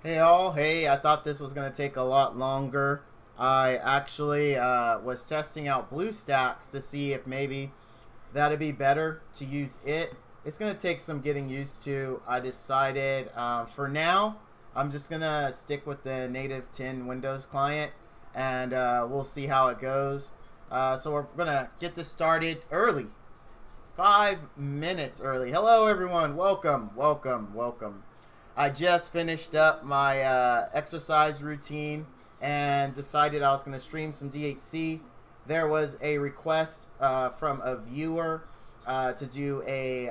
Hey all, hey, I thought this was going to take a lot longer. I actually was testing out BlueStacks to see if maybe that'd be better to use it. It's going to take some getting used to. I decided for now, I'm just going to stick with the native 10 Windows client and we'll see how it goes. So we're going to get this started early. 5 minutes early. Hello everyone, welcome, welcome, welcome. I just finished up my exercise routine and decided I was going to stream some DHC. There was a request from a viewer to do a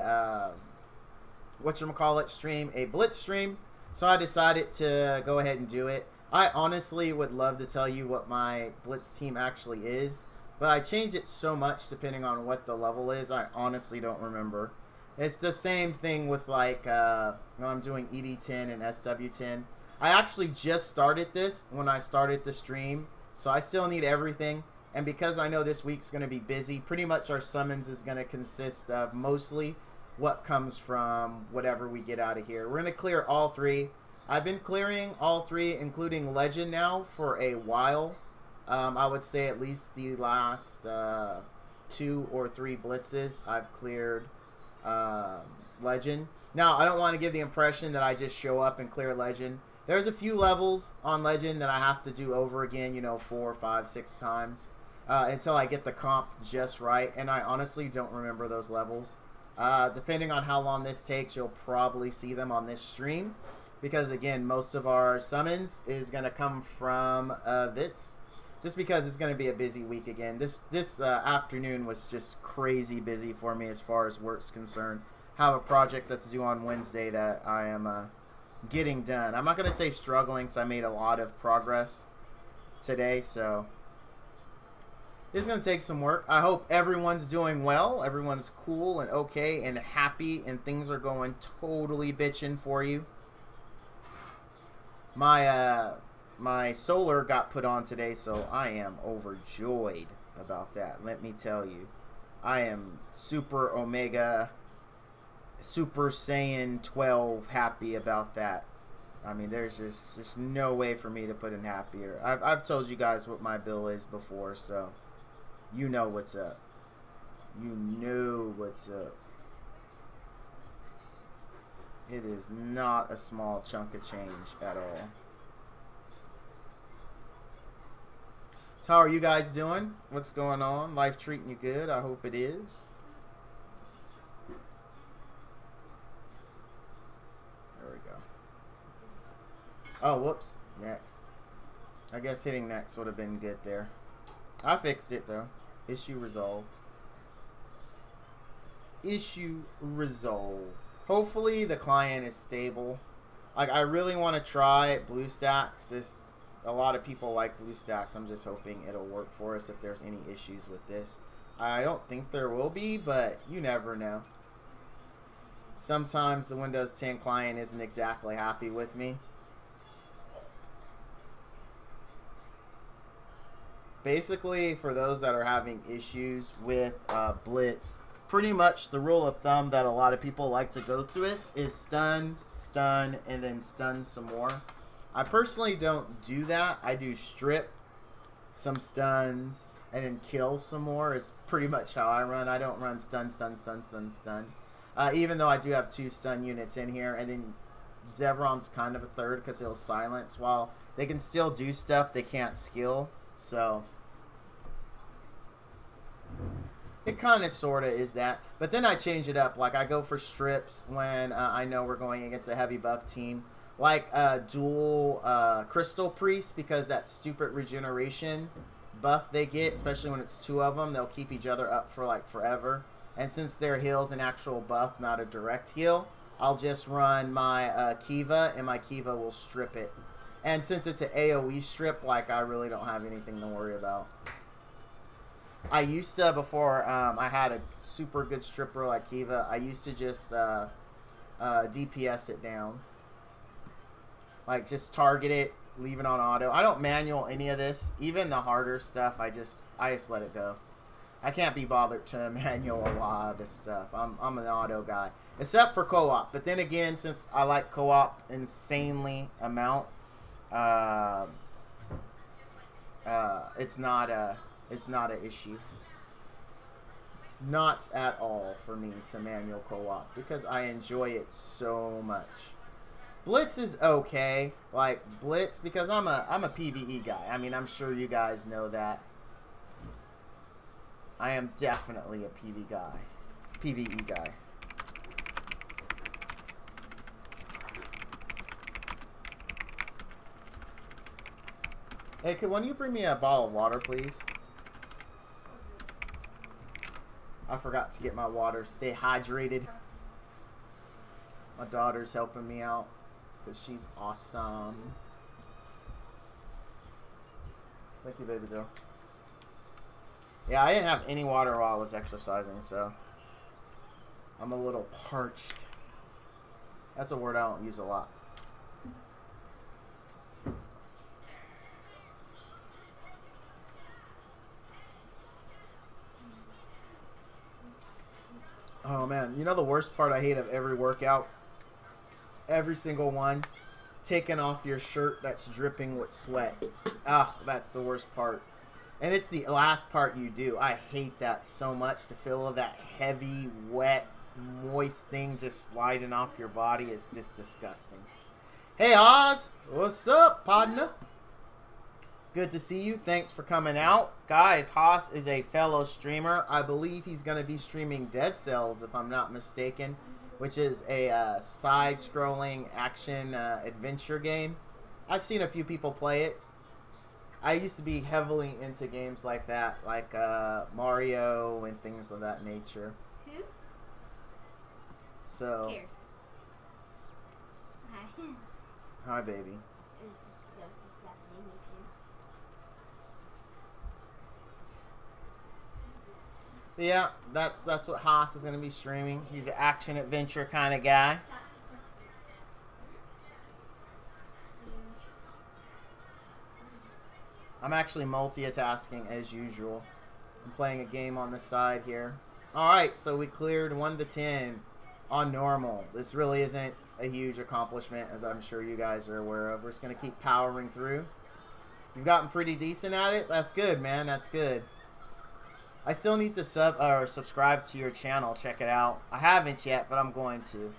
whatchamacallit stream, a Blitz stream. So I decided to go ahead and do it. I honestly would love to tell you what my Blitz team actually is, but I change it so much depending on what the level is. I honestly don't remember. It's the same thing with like when I'm doing ED10 and SW10. I actually just started this when I started the stream, so I still need everything. And because I know this week's going to be busy, pretty much our summons is going to consist of mostly what comes from whatever we get out of here. We're going to clear all three. I've been clearing all three, including Legend now, for a while. I would say at least the last 2 or 3 blitzes I've cleared Legend. Now, I don't want to give the impression that I just show up and clear Legend. There's a few levels on Legend that I have to do over again, you know, 4, 5, 6 times until I get the comp just right. And I honestly don't remember those levels. Depending on how long this takes, you'll probably see them on this stream. Because, again, most of our summons is going to come from this. Just because it's going to be a busy week again. This afternoon was just crazy busy for me as far as work's concerned. I have a project that's due on Wednesday that I am getting done. I'm not going to say struggling because I made a lot of progress today. So it's going to take some work. I hope everyone's doing well. Everyone's cool and okay and happy and things are going totally bitchin' for you. My solar got put on today, so I am overjoyed about that. Let me tell you. I am Super Omega, Super Saiyan 12 happy about that. I mean, there's just no way for me to put in happier. I've told you guys what my bill is before, so you know what's up. You know what's up. It is not a small chunk of change at all. So how are you guys doing? What's going on? Life treating you good? I hope it is. There we go. Oh, whoops. Next. I guess hitting next would have been good there. I fixed it though. Issue resolved. Issue resolved. Hopefully the client is stable. Like, I really want to try BlueStacks. Just a lot of people like BlueStacks. I'm just hoping it'll work for us if there's any issues with this. I don't think there will be, but you never know. Sometimes the Windows 10 client isn't exactly happy with me. Basically, for those that are having issues with Blitz, pretty much the rule of thumb that a lot of people like to go through it is stun, stun, and then stun some more. I personally don't do that. I do strip, some stuns, and then kill some more is pretty much how I run. I don't run stun, stun, stun, stun, stun. Even though I do have 2 stun units in here, and then Zevron's kind of a third because he'll silence. While they can still do stuff, they can't skill. So it kind of sort of is that. But then I change it up. Like, I go for strips when I know we're going against a heavy buff team. Like dual Crystal Priest, because that stupid regeneration buff they get, especially when it's 2 of them, they'll keep each other up for like forever. And since their heal's an actual buff, not a direct heal, I'll just run my Kiva, and my Kiva will strip it. And since it's an AoE strip, like, I really don't have anything to worry about. I used to, before I had a super good stripper like Kiva, I used to just DPS it down. Like, just target it, leave it on auto. I don't manual any of this. Even the harder stuff, I just let it go. I can't be bothered to manual a lot of this stuff. I'm an auto guy. Except for co-op. But then again, since I like co-op insanely amount, it's not an issue. Not at all for me to manual co-op because I enjoy it so much. Blitz is okay, like Blitz, because I'm a PvE guy. I mean, I'm sure you guys know that. I am definitely a PvE guy. Hey, could one of you bring me a bottle of water, please? I forgot to get my water. Stay hydrated. My daughter's helping me out because she's awesome. Thank you, baby girl. Yeah, I didn't have any water while I was exercising, so I'm a little parched. That's a word I don't use a lot. Oh man, you know the worst part I hate of every workout? Every single one. Taking off your shirt that's dripping with sweat. Ah, that's the worst part. And it's the last part you do. I hate that so much, to feel that heavy, wet, moist thing just sliding off your body. It's just disgusting. Hey Oz, what's up, partner? Good to see you. Thanks for coming out. Guys, Haas is a fellow streamer. I believe he's going to be streaming Dead Cells, if I'm not mistaken, which is a side-scrolling action adventure game. I've seen a few people play it. I used to be heavily into games like that, like Mario and things of that nature. Who? So. Who cares? Hi. Hi, baby. Yeah, that's what Haas is going to be streaming. He's an action adventure kind of guy. I'm actually multitasking as usual. I'm playing a game on the side here. Alright, so we cleared 1 to 10 on normal. This really isn't a huge accomplishment, as I'm sure you guys are aware of. We're just going to keep powering through. You've gotten pretty decent at it. That's good, man. That's good. I still need to subscribe to your channel. Check it out. I haven't yet, but I'm going to.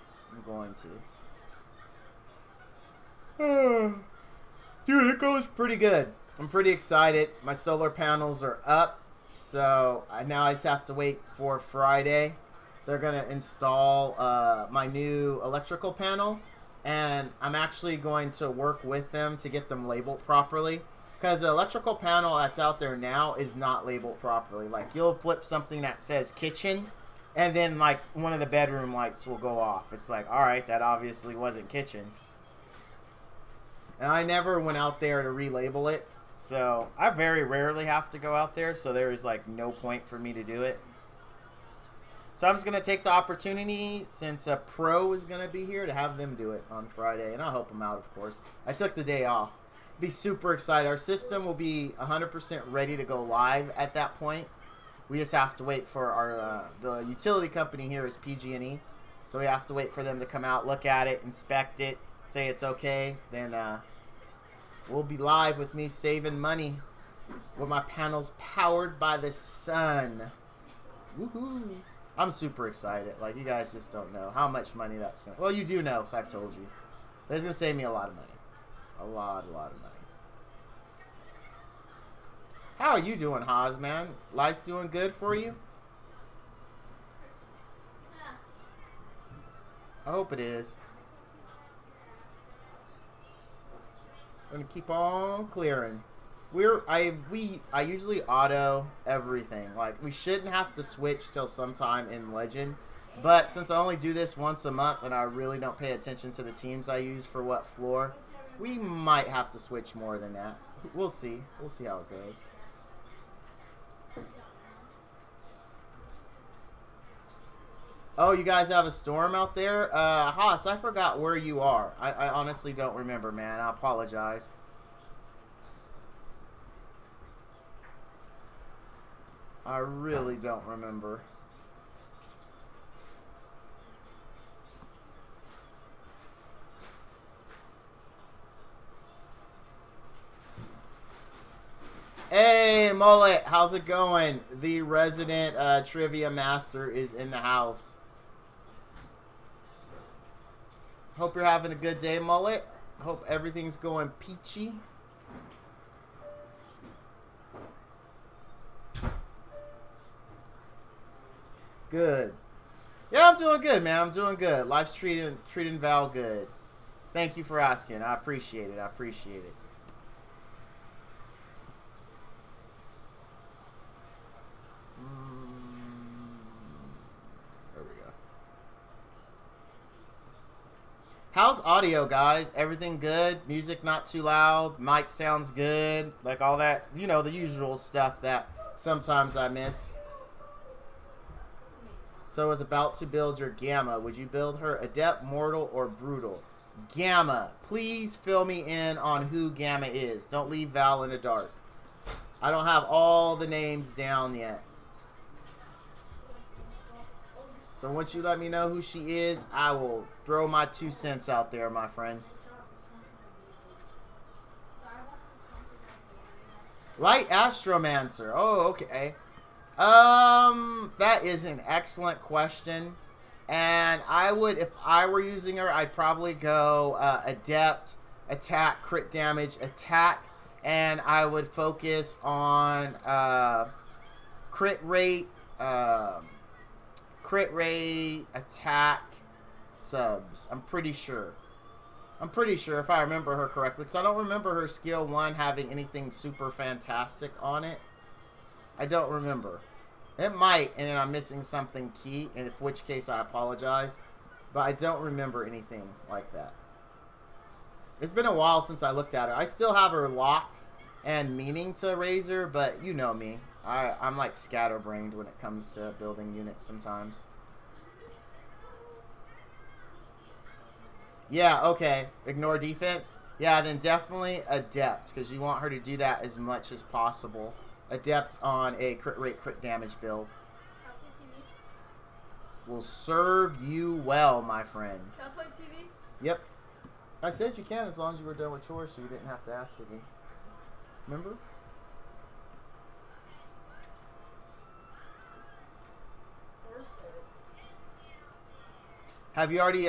Dude, it goes pretty good. I'm pretty excited. My solar panels are up, so now I just have to wait for Friday. They're going to install my new electrical panel, and I'm actually going to work with them to get them labeled properly. Because the electrical panel that's out there now is not labeled properly. Like, you'll flip something that says kitchen, and then, like, one of the bedroom lights will go off. It's like, alright, that obviously wasn't kitchen. And I never went out there to relabel it. So, I very rarely have to go out there, so there is, like, no point for me to do it. So, I'm just going to take the opportunity, since a pro is going to be here, to have them do it on Friday. And I'll help them out, of course. I took the day off. Be super excited. Our system will be 100% ready to go live at that point. We just have to wait for our the utility company here is PG&E, so we have to wait for them to come out, look at it, inspect it, say it's okay. Then we'll be live with me saving money with my panels powered by the sun. Woohoo! I'm super excited. Like, you guys just don't know how much money that's gonna. Well, you do know, because I've told you. But it's gonna save me a lot of money. A lot of money. How are you doing, Haas, man? Life's doing good for you? I hope it is. I'm gonna keep on clearing. I usually auto everything. Like, we shouldn't have to switch till sometime in Legend. But since I only do this once a month and I really don't pay attention to the teams I use for what floor, we might have to switch more than that. We'll see. We'll see how it goes. Oh, you guys have a storm out there? Haas, I forgot where you are. I honestly don't remember, man. I apologize. I really don't remember. Hey, Mullet, how's it going? The resident trivia master is in the house. Hope you're having a good day, Mullet. Hope everything's going peachy. Good. Yeah, I'm doing good, man. I'm doing good. Life's treating Val good. Thank you for asking. I appreciate it. I appreciate it. There we go. How's audio, guys? Everything good? Music not too loud? Mic sounds good? Like all that, you know, the usual stuff that sometimes I miss. So is about to build your Gamma. Would you build her Adept, Mortal, or Brutal? Gamma. Please fill me in on who Gamma is. Don't leave Val in the dark. I don't have all the names down yet. So once you let me know who she is, I will throw my 2 cents out there, my friend. Light Astromancer. Oh, okay. That is an excellent question. And I would, if I were using her, I'd probably go Adept, Attack, Crit Damage, Attack. And I would focus on crit rate, attack, subs. I'm pretty sure if I remember her correctly. Because I don't remember her skill 1 having anything super fantastic on it. I don't remember. It might, and then I'm missing something key, in which case I apologize. But I don't remember anything like that. It's been a while since I looked at her. I still have her locked and meaning to raise her, but you know me. I'm like scatterbrained when it comes to building units sometimes. Yeah, okay. Ignore defense? Yeah, then definitely Adept, because you want her to do that as much as possible. Adept on a crit rate, crit damage build. Will serve you well, my friend. Can I play TV? Yep. I said you can as long as you were done with chores, so you didn't have to ask me. Remember? Have you already,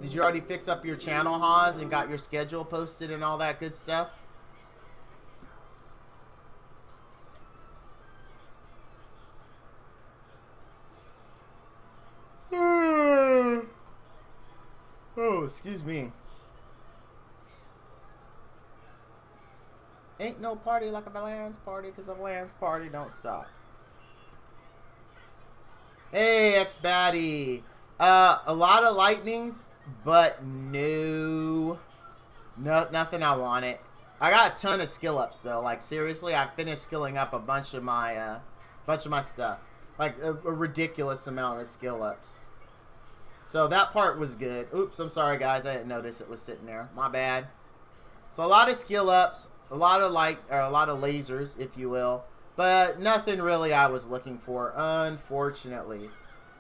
did you already fix up your channel, Haas, and got your schedule posted and all that good stuff? Oh, excuse me. Ain't no party like a Valance party, because a Valance party don't stop. Hey, ex-baddie. A lot of lightnings, but no, nothing I wanted. I got a ton of skill ups though. Like seriously, I finished skilling up a bunch of my stuff. Like a ridiculous amount of skill ups. So that part was good. Oops, I'm sorry guys, I didn't notice it was sitting there. My bad. So a lot of skill ups, a lot of lasers, if you will, but nothing really I was looking for, unfortunately.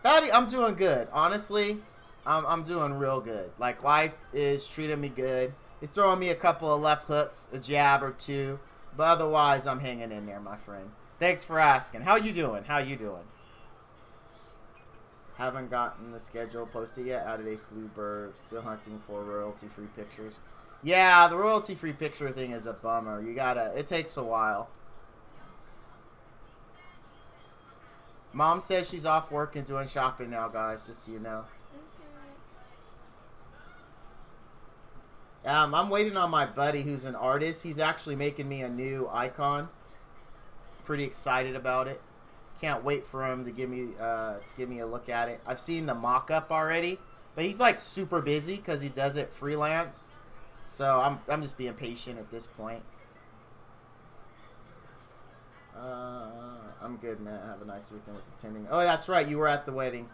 Batty, I'm doing good. Honestly, I'm doing real good. Like life is treating me good. It's throwing me a couple of left hooks, a jab or two, but otherwise I'm hanging in there, my friend. Thanks for asking. How you doing? How you doing? Haven't gotten the schedule posted yet. Added a flu burb. Still hunting for royalty-free pictures. Yeah, the royalty-free picture thing is a bummer. You gotta, it takes a while. Mom says she's off work and doing shopping now, guys, just so you know. I'm waiting on my buddy who's an artist. He's actually making me a new icon. Pretty excited about it. Can't wait for him to give me a look at it. I've seen the mock-up already, but he's like super busy because he does it freelance. So I'm just being patient at this point. I'm good, man. Have a nice weekend with attending. Oh, that's right. You were at the wedding.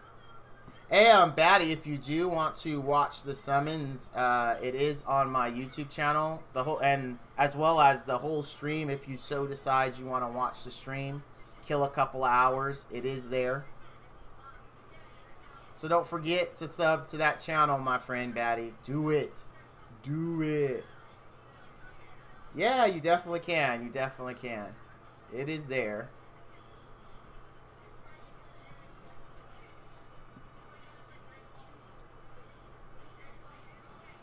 Hey, Batty, if you do want to watch the summons, it is on my YouTube channel. And as well as the whole stream, if you so decide you want to watch the stream. kill a couple of hours. It is there. So don't forget to sub to that channel, my friend Batty. Do it. Do it. Yeah, you definitely can. You definitely can. It is there.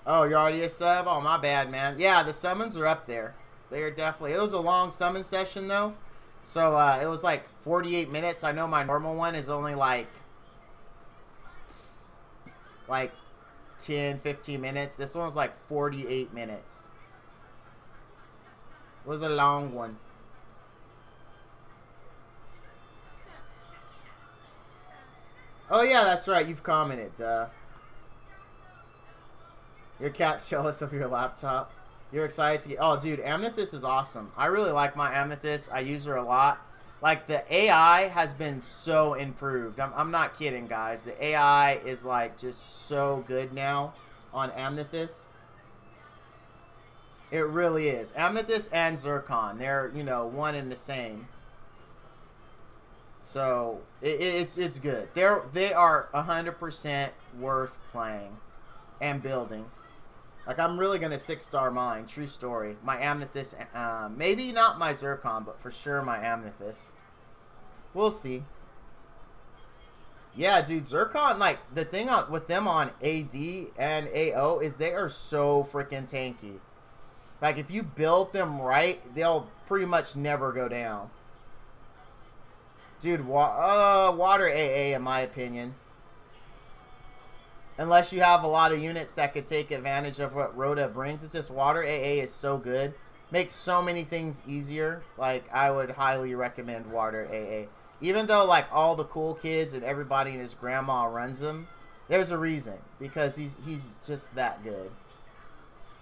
Oh, you're already a sub? Oh, my bad, man. Yeah, the summons are up there. They are definitely... It was a long summon session, though. So, it was like 48 minutes. I know my normal one is only like 10, 15 minutes. This one was like 48 minutes. It was a long one. Oh, yeah, that's right. You've commented. Your cat's jealous of your laptop. You're excited to get... Oh, dude, Amethyst is awesome. I really like my Amethyst. I use her a lot. Like, the AI has been so improved. I'm not kidding, guys. The AI is, like, just so good now on Amethyst. It really is. Amethyst and Zircon. They're, you know, one and the same. So, it's good. They are 100% worth playing and building. Like, I'm really going to 6-star mine. True story. My Amethyst, maybe not my Zircon, but for sure my Amethyst. We'll see. Yeah, dude, Zircon, like, the thing with them on AD and AO is they are so freaking tanky. Like, if you build them right, they'll pretty much never go down. Dude, water AA, in my opinion. Unless you have a lot of units that could take advantage of what Rhoda brings. It's just water AA is so good. Makes so many things easier. Like, I would highly recommend water AA. Even though, like, all the cool kids and everybody and his grandma runs them, there's a reason. Because he's just that good.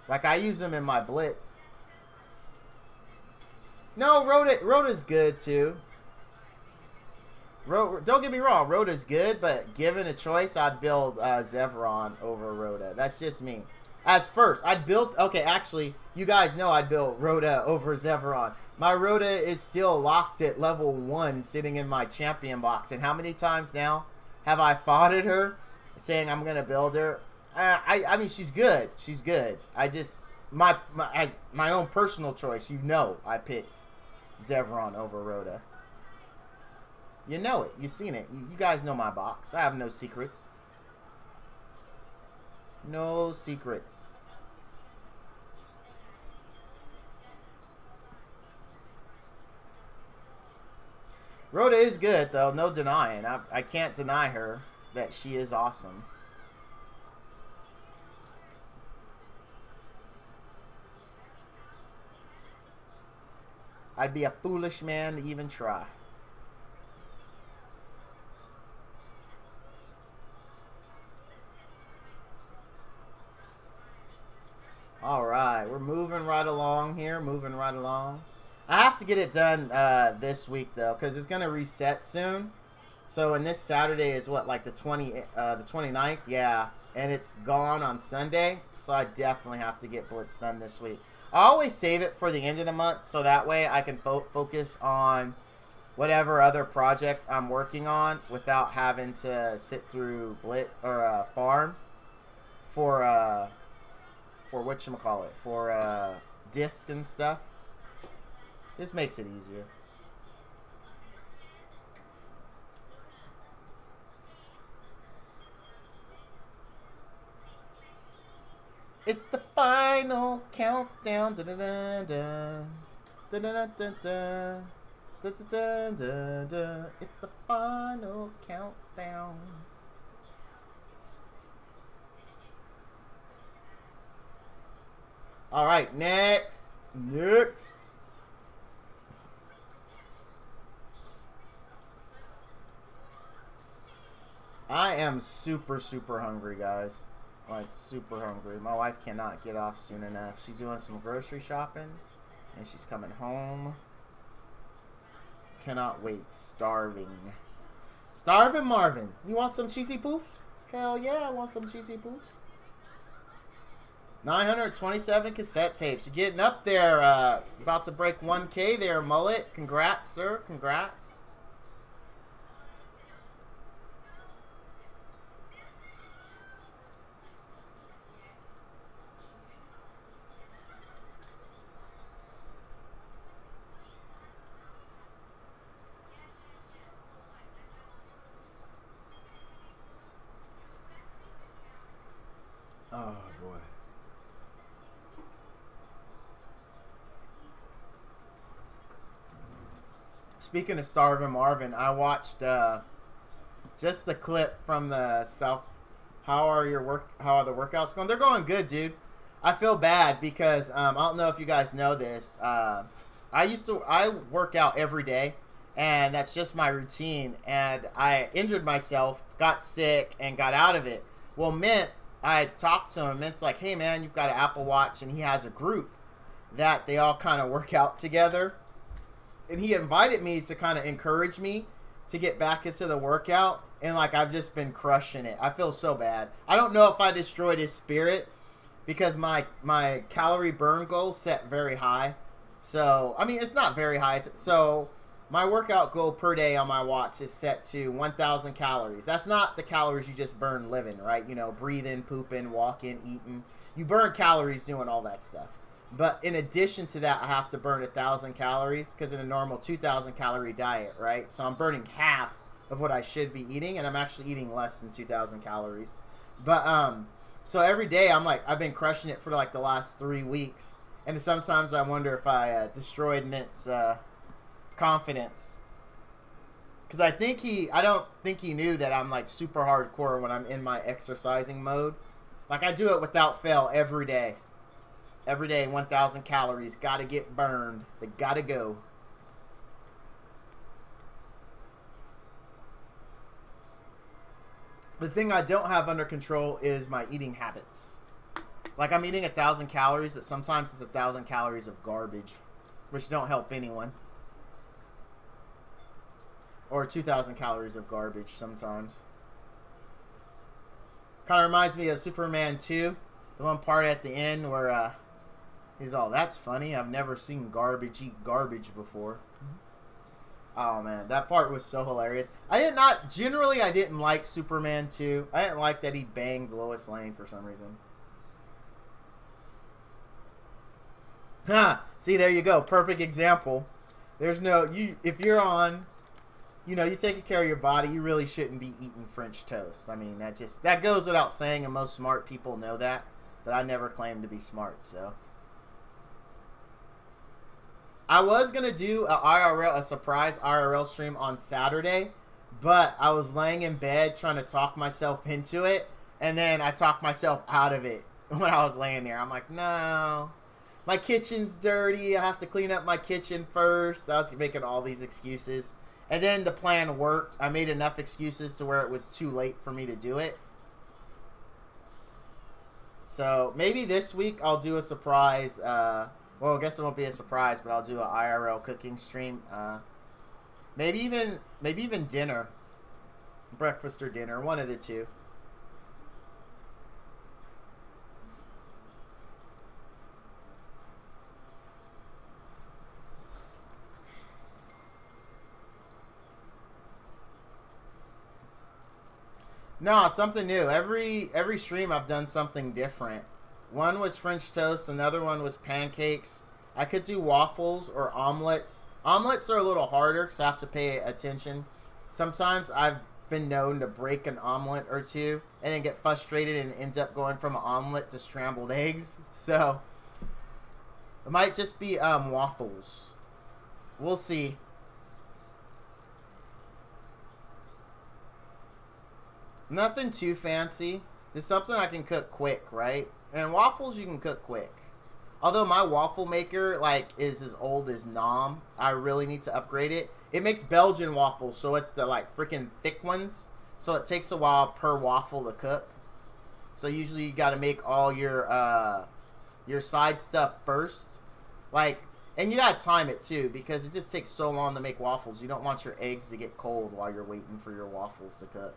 Like, I use him in my Blitz. No, Rhoda's good, too. Don't get me wrong, Rhoda's good, but given a choice, I'd build Zevron over Rhoda. That's just me. As first, I'd build... Okay, actually, you guys know I'd build Rhoda over Zevron. My Rhoda is still locked at level 1, sitting in my champion box. And how many times now have I fought at her, saying I'm going to build her? I mean, she's good. She's good. I just... as my own personal choice, you know I picked Zevron over Rhoda. You know it. You've seen it. You guys know my box. I have no secrets. No secrets. Rhoda is good, though. No denying. I can't deny her that she is awesome. I'd be a foolish man to even try. Alright, we're moving right along here. Moving right along. I have to get it done this week, though, because it's going to reset soon. So, and this Saturday is what, like the 29th? Yeah, and it's gone on Sunday. So, I definitely have to get Blitz done this week. I always save it for the end of the month, so that way I can focus on whatever other project I'm working on without having to sit through Blitz or farm for whatchamacallit, for disc and stuff. This makes it easier. It's the final countdown. Da -da -da -da. Da -da -da -da. Da -da -da -da -da. It's the final countdown. All right, next. I am super hungry, guys. Like, super hungry. My wife cannot get off soon enough. She's doing some grocery shopping, and she's coming home. Cannot wait. Starving. Starving Marvin. You want some cheesy poofs? Hell yeah, I want some cheesy poofs. 927 cassette tapes. You're getting up there. About to break 1K there, Mullet. Congrats, sir. Congrats. Oh boy. Speaking of Starvin' Marvin, I watched just the clip from the South. How are the workouts going? They're going good, dude. I feel bad because I don't know if you guys know this. I work out every day, and that's just my routine. And I injured myself, got sick, and got out of it. Well, Mint, I talked to him. Mint's like, hey man, you've got an Apple Watch, and he has a group that they all kind of work out together. And he invited me to kind of encourage me to get back into the workout. And, like, I've just been crushing it. I feel so bad. I don't know if I destroyed his spirit because my calorie burn goal set very high. So, I mean, it's not very high. So, my workout goal per day on my watch is set to 1,000 calories. That's not the calories you just burn living, right? You know, breathing, pooping, walking, eating. You burn calories doing all that stuff. But in addition to that, I have to burn 1,000 calories because in a normal 2,000 calorie diet, right? So I'm burning half of what I should be eating, and I'm actually eating less than 2,000 calories. But so every day I'm like, I've been crushing it for like the last 3 weeks, and sometimes I wonder if I destroyed Mint's confidence because I don't think he knew that I'm like super hardcore when I'm in my exercising mode. Like I do it without fail every day. Every day, 1,000 calories. Gotta get burned. They gotta go. The thing I don't have under control is my eating habits. Like, I'm eating 1,000 calories, but sometimes it's 1,000 calories of garbage, which don't help anyone. Or 2,000 calories of garbage sometimes. Kind of reminds me of Superman 2. The one part at the end where, he's all, that's funny. I've never seen garbage eat garbage before. Oh, man. That part was so hilarious. Generally, I didn't like Superman 2. I didn't like that he banged Lois Lane for some reason. Ha! See, there you go. Perfect example. There's no, if you're on, you know, you taking care of your body, you really shouldn't be eating French toast. I mean, that goes without saying, and most smart people know that. But I never claimed to be smart, so. I was going to do a surprise IRL stream on Saturday, but I was laying in bed trying to talk myself into it, and then I talked myself out of it when I was laying there. I'm like, no, my kitchen's dirty. I have to clean up my kitchen first. I was making all these excuses, and then the plan worked. I made enough excuses to where it was too late for me to do it. So maybe this week I'll do a surprise. Well, I guess it won't be a surprise, but I'll do an IRL cooking stream. Maybe even dinner, breakfast or dinner, one of the two. No, something new. Every stream I've done something different. One was French toast, another one was pancakes. I could do waffles or omelets. Omelets are a little harder because I have to pay attention. Sometimes I've been known to break an omelet or two and then get frustrated and end up going from an omelet to scrambled eggs. So it might just be waffles. We'll see. Nothing too fancy. Just something I can cook quick, right? And waffles you can cook quick. Although my waffle maker like is as old as Nom, I really need to upgrade it. It makes Belgian waffles, so it's the like freaking thick ones. So it takes a while per waffle to cook. So usually you got to make all your side stuff first. Like, and you got to time it too because it just takes so long to make waffles. You don't want your eggs to get cold while you're waiting for your waffles to cook.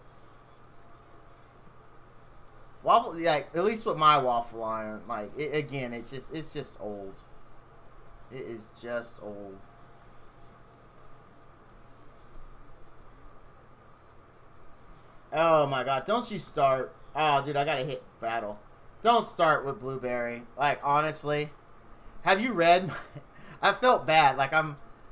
Waffle, like at least with my waffle iron, like again, it's just old. It is just old. Oh my god, don't you start. Oh dude, I gotta hit battle. Don't start with Blueberry. Like honestly, have you read? I felt bad. Like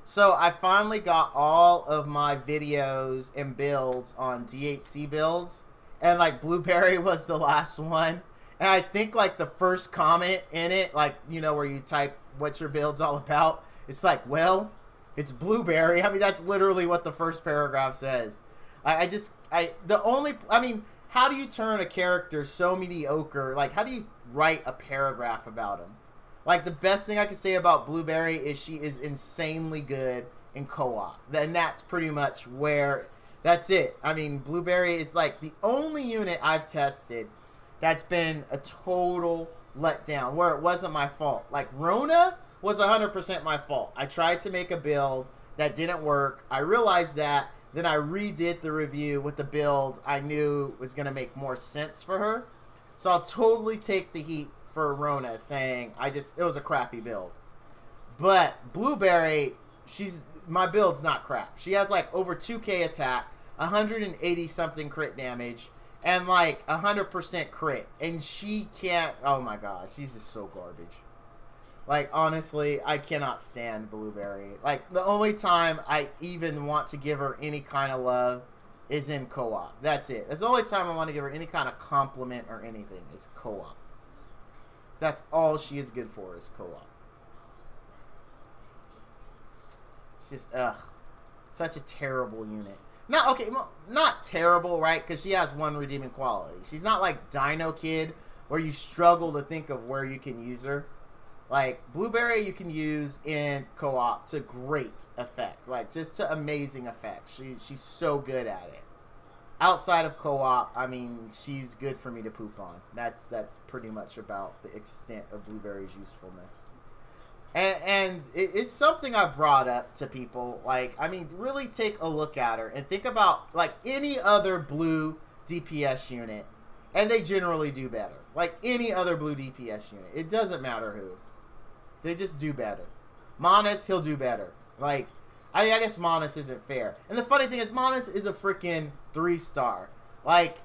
so I finally got all of my videos and builds on DHC builds. And, like, Blueberry was the last one. And I think like the first comment in it, like, you know, where you type what your build's all about, it's like, well, it's Blueberry. I mean, that's literally what the first paragraph says. I mean, how do you turn a character so mediocre? Like, how do you write a paragraph about him? Like, the best thing I can say about Blueberry is she is insanely good in co-op. And that's pretty much where, that's it. I mean, Blueberry is like the only unit I've tested that's been a total letdown, where it wasn't my fault. Like, Rona was 100% my fault. I tried to make a build that didn't work. I realized that. Then I redid the review with the build I knew was going to make more sense for her. So I'll totally take the heat for Rona, saying it was a crappy build. But Blueberry, my build's not crap. She has like over 2k attack, 180 something crit damage, and like 100% crit. And she can't, oh my gosh, she's just so garbage. Like, honestly, I cannot stand Blueberry. Like, the only time I even want to give her any kind of love is in co-op. That's it. That's the only time I want to give her any kind of compliment or anything is co-op. That's all she is good for, is co-op. It's just, ugh. Such a terrible unit. Not terrible, right? Because she has one redeeming quality. She's not like Dino Kid, where you struggle to think of where you can use her. Like, Blueberry you can use in co-op to great effect. Like, just to amazing effect. She's so good at it. Outside of co-op, I mean, she's good for me to poop on. That's pretty much about the extent of Blueberry's usefulness. And it's something I brought up to people. Like, I mean, really take a look at her and think about, like, any other blue DPS unit. And they generally do better. Like, any other blue DPS unit. It doesn't matter who. They just do better. Monas, he'll do better. Like, I guess Monas isn't fair. And the funny thing is, Monas is a freaking 3-star. Like,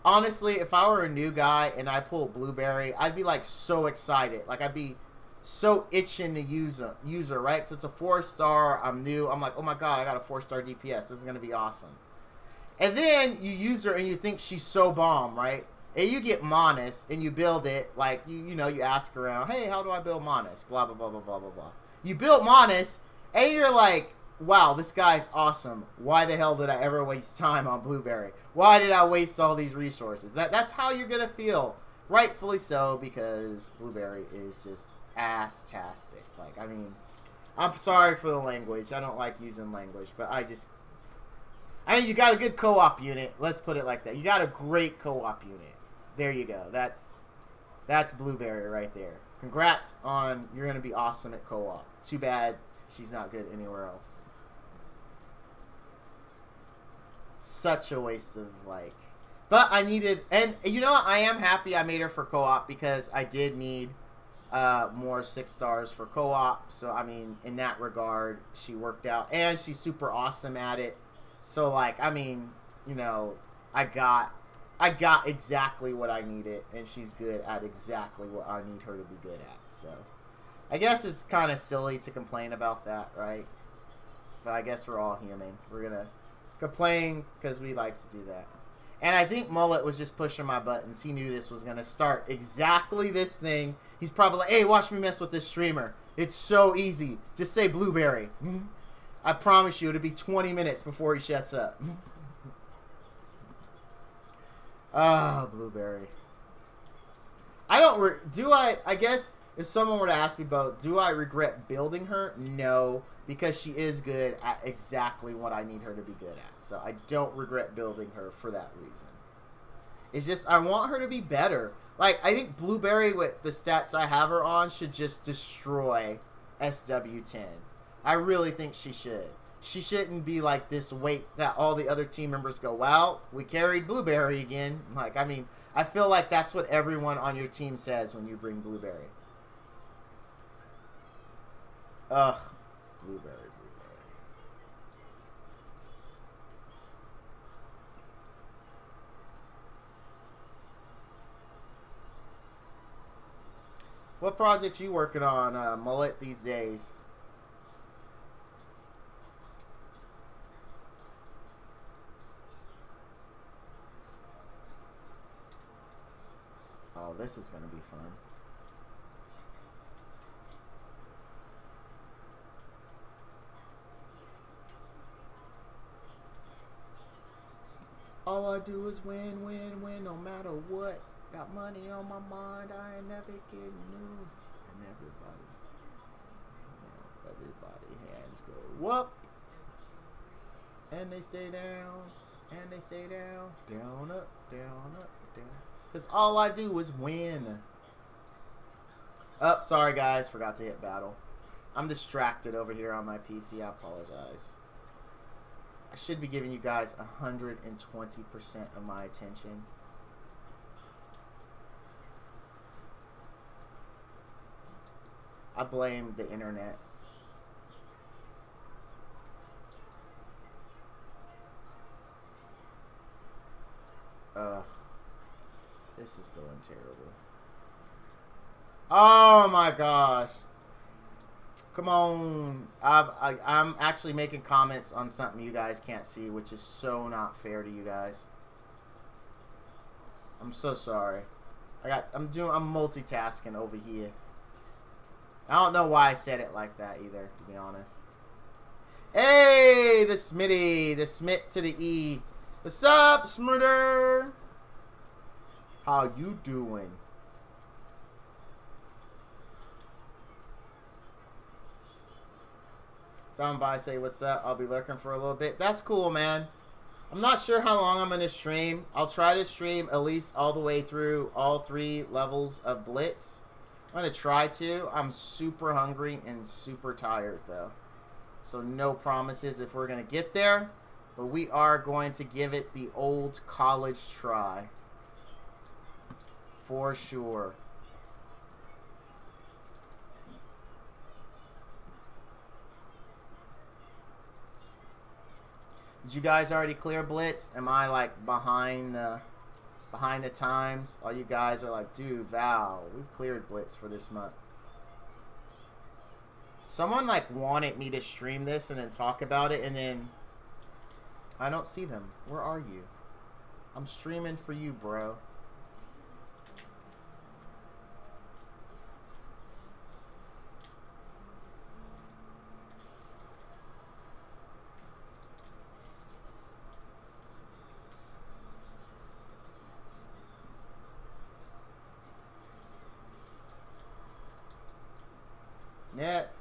honestly, if I were a new guy and I pulled Blueberry, I'd be, like, so excited. Like, I'd be so itching to use her, right? Because it's a 4-star, I'm new. I'm like, oh my god, I got a 4-star DPS. This is going to be awesome. And then you use her and you think she's so bomb, right? And you get Monas and you build it, like, you know, you ask around, hey, how do I build Monas? Blah, blah, blah, blah, blah, blah, blah. You build Monas, and you're like, wow, this guy's awesome. Why the hell did I ever waste time on Blueberry? Why did I waste all these resources? That's how you're going to feel. Rightfully so, because Blueberry is just ass-tastic. Like, I mean, I'm sorry for the language. I don't like using language, but I mean, you got a good co-op unit. Let's put it like that. You got a great co-op unit. There you go. That's Blueberry right there. Congrats on, you're going to be awesome at co-op. Too bad she's not good anywhere else. Such a waste of, like... But I needed... And, you know what? I am happy I made her for co-op because I did need more 6 stars for co-op. So, I mean, in that regard, she worked out. And she's super awesome at it. So, like, I mean, you know, I got exactly what I needed, and she's good at exactly what I need her to be good at. So, I guess it's kind of silly to complain about that, right? But I guess we're all human. We're going to complain because we like to do that. And I think Mullet was just pushing my buttons. He knew this was going to start exactly this thing. He's probably like, hey, watch me mess with this streamer. It's so easy. Just say Blueberry. I promise you, it'll be 20 minutes before he shuts up. Ah, Blueberry. I guess if someone were to ask me about, do I regret building her? No, because she is good at exactly what I need her to be good at. So I don't regret building her for that reason. It's just, I want her to be better. Like, I think Blueberry, with the stats I have her on, should just destroy SW10. I really think she should. She shouldn't be like this weight that all the other team members go, well, we carried Blueberry again. Like, I mean, I feel like that's what everyone on your team says when you bring Blueberry. Ugh. Blueberry. What project you working on, Mullet, these days? Oh, this is going to be fun. All I do is win, win, win, no matter what. Got money on my mind, I ain't never getting new. And everybody hands go up. And they stay down, and they stay down. Down, up, down, up, down. Because all I do is win. Oh, sorry guys, forgot to hit battle. I'm distracted over here on my PC, I apologize. I should be giving you guys 120% of my attention. I blame the internet. Ugh. This is going terrible. Oh my gosh. Come on. I'm actually making comments on something you guys can't see, which is so not fair to you guys. I'm so sorry. I'm multitasking over here. I don't know why I said it like that either, to be honest. Hey, the Smitty. The Smit to the E. What's up, Smurder? How you doing? Somebody say what's up. I'll be lurking for a little bit. That's cool, man. I'm not sure how long I'm going to stream. I'll try to stream at least all the way through all 3 levels of Blitz. I'm going to try to. I'm super hungry and super tired, though. So no promises if we're going to get there. But we are going to give it the old college try. For sure. Did you guys already clear Blitz? Am I like behind the times? All you guys are like, dude, Val, we cleared Blitz for this month. Someone like wanted me to stream this and then talk about it, and then I don't see them. Where are you? I'm streaming for you, bro. Next.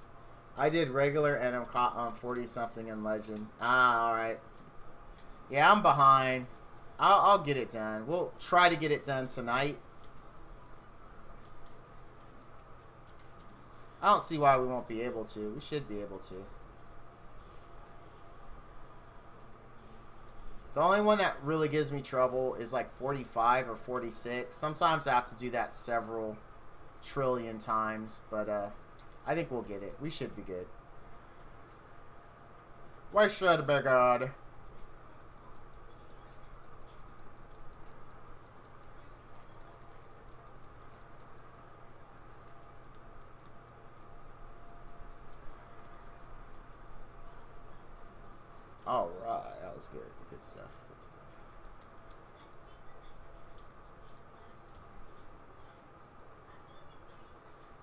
I did regular and I'm caught on 40 something in legend. Ah, alright. Yeah, I'm behind. I'll get it done. We'll try to get it done tonight. I don't see why we won't be able to. We should be able to. The only one that really gives me trouble is like 45 or 46. Sometimes I have to do that several trillion times, but I think we'll get it. We should be good. We should be good. All right, that was good. Good stuff. Good stuff.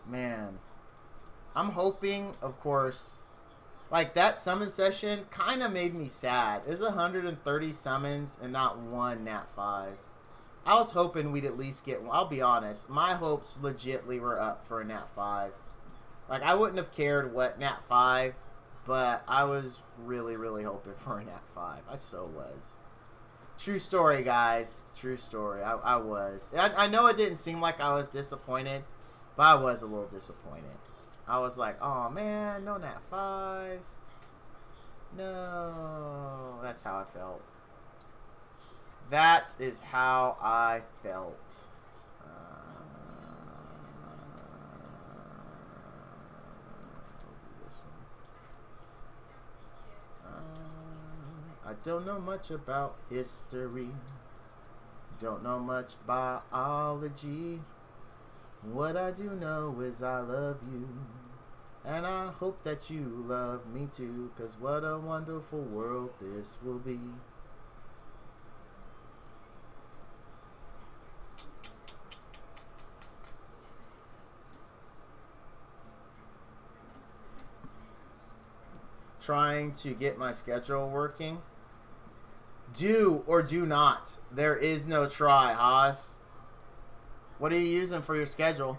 Man, I'm hoping, of course, like that summon session kind of made me sad. It's 130 summons and not one Nat 5. I was hoping we'd at least get one. I'll be honest, my hopes legitly were up for a Nat 5. Like, I wouldn't have cared what Nat 5, but I was really, really hoping for a Nat 5. I so was. True story, guys. True story. I was. I know it didn't seem like I was disappointed, but I was a little disappointed. I was like, oh man, no Nat 5. No. That's how I felt. That is how I felt. I don't know much about history. Don't know much biology. What I do know is I love you. And I hope that you love me too. 'Cause what a wonderful world this will be. trying to get my schedule working. Do or do not. There is no try, Haas. What are you using for your schedule?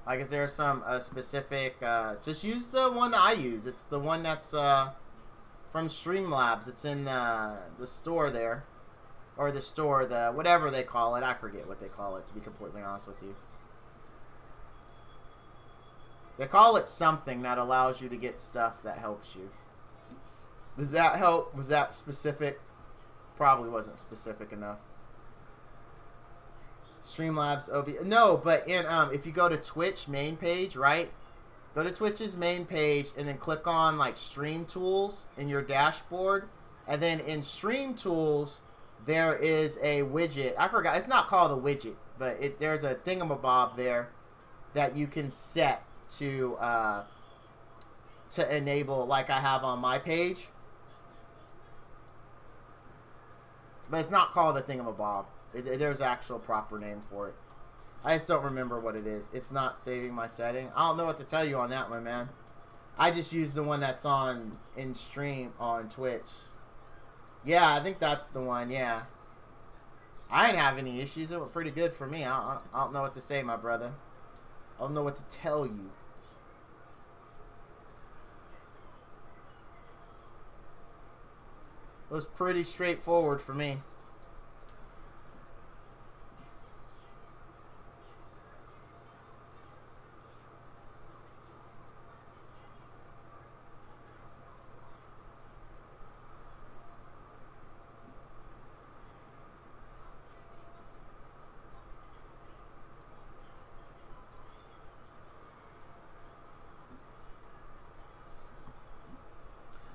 Like, is there some specific... just use the one I use. It's the one that's from Streamlabs. It's in the store there. Or the store, the whatever they call it. I forget what they call it, to be completely honest with you. They call it something that allows you to get stuff that helps you. Does that help? Was that specific? Probably wasn't specific enough. Streamlabs OB. No, but in if you go to Twitch main page, right? Go to Twitch's main page and then click on like Stream Tools in your dashboard, and then in Stream Tools there is a widget. I forgot. It's not called a widget, but there's a thingamabob there that you can set to enable, like I have on my page. But it's not called a thingamabob. There's an actual proper name for it. I just don't remember what it is. It's not saving my setting. I don't know what to tell you on that one, man. I just use the one that's in stream on Twitch. Yeah, I think that's the one, yeah. I didn't have any issues. It went pretty good for me. I don't know what to say, my brother. I don't know what to tell you. It was pretty straightforward for me.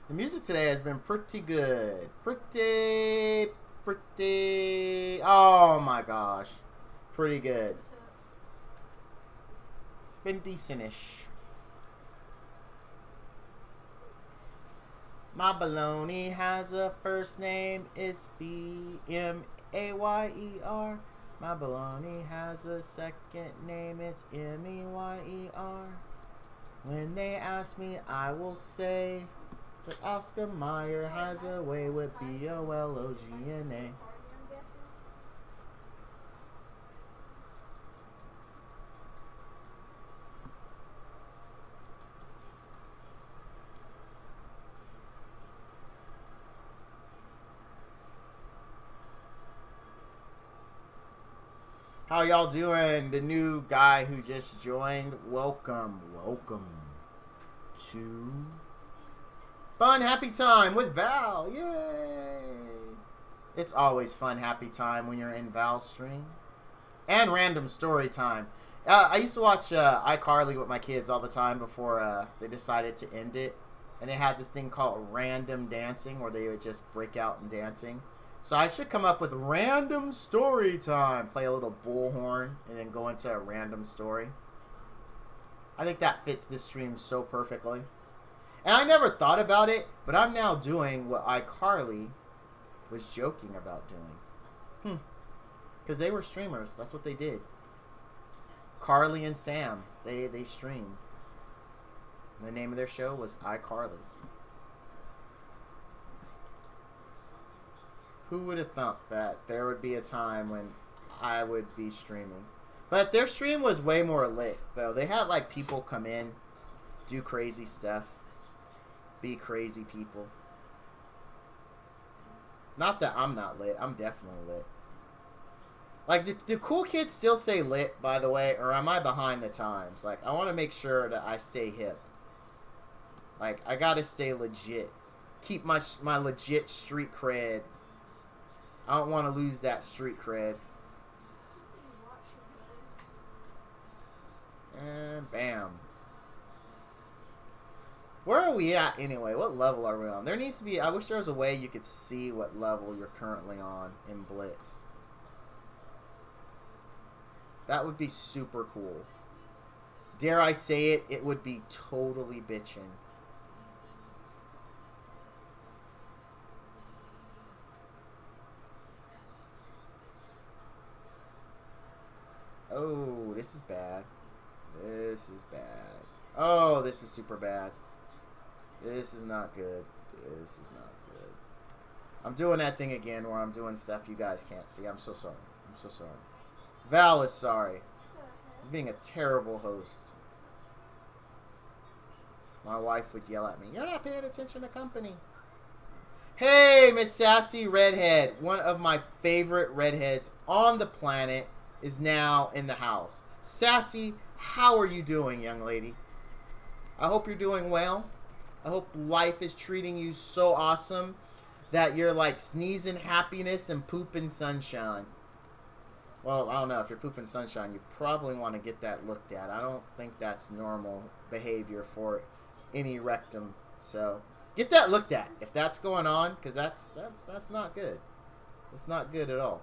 The music today has been pretty good. Pretty. Oh my gosh. Pretty good. It's been decentish. My baloney has a first name. It's B-M-A-Y-E-R. My baloney has a second name. It's M-E-Y-E-R. When they ask me, I will say... But Oscar Mayer has a way with B-O-L-O-G-N-A. How y'all doing? The new guy who just joined, welcome to Fun Happy Time with Val. Yay! It's always fun happy time when you're in Val's stream. And random story time. I used to watch iCarly with my kids all the time before they decided to end it. And they had this thing called random dancing where they would just break out in dancing. So I should come up with random story time. Play a little bullhorn and then go into a random story. I think that fits this stream so perfectly. And I never thought about it, but I'm now doing what iCarly was joking about doing. Because they were streamers. That's what they did. Carly and Sam, they streamed. And the name of their show was iCarly. Who would have thought that there would be a time when I would be streaming? But their stream was way more lit, though. They had, like, people come in, do crazy stuff. Be crazy people. Not that I'm not lit. I'm definitely lit. Like, do cool kids still say lit, by the way? Or am I behind the times? Like, I want to make sure that I stay hip. Like, I gotta stay legit. Keep my legit street cred. I don't want to lose that street cred. And bam. Where are we at anyway? What level are we on? There needs to be... I wish there was a way you could see what level you're currently on in Blitz. That would be super cool. Dare I say it, it would be totally bitchin'. Oh, this is bad. This is bad. Oh, this is super bad. This is not good. This is not good. I'm doing that thing again where I'm doing stuff you guys can't see. I'm so sorry. I'm so sorry. Val is sorry. He's being a terrible host. My wife would yell at me, "You're not paying attention to company." Hey, Miss Sassy Redhead. One of my favorite redheads on the planet is now in the house. Sassy, how are you doing, young lady? I hope you're doing well. I hope life is treating you so awesome that you're like sneezing happiness and pooping sunshine. Well, I don't know. If you're pooping sunshine, you probably want to get that looked at. I don't think that's normal behavior for any rectum. So get that looked at if that's going on, because that's not good. It's not good at all.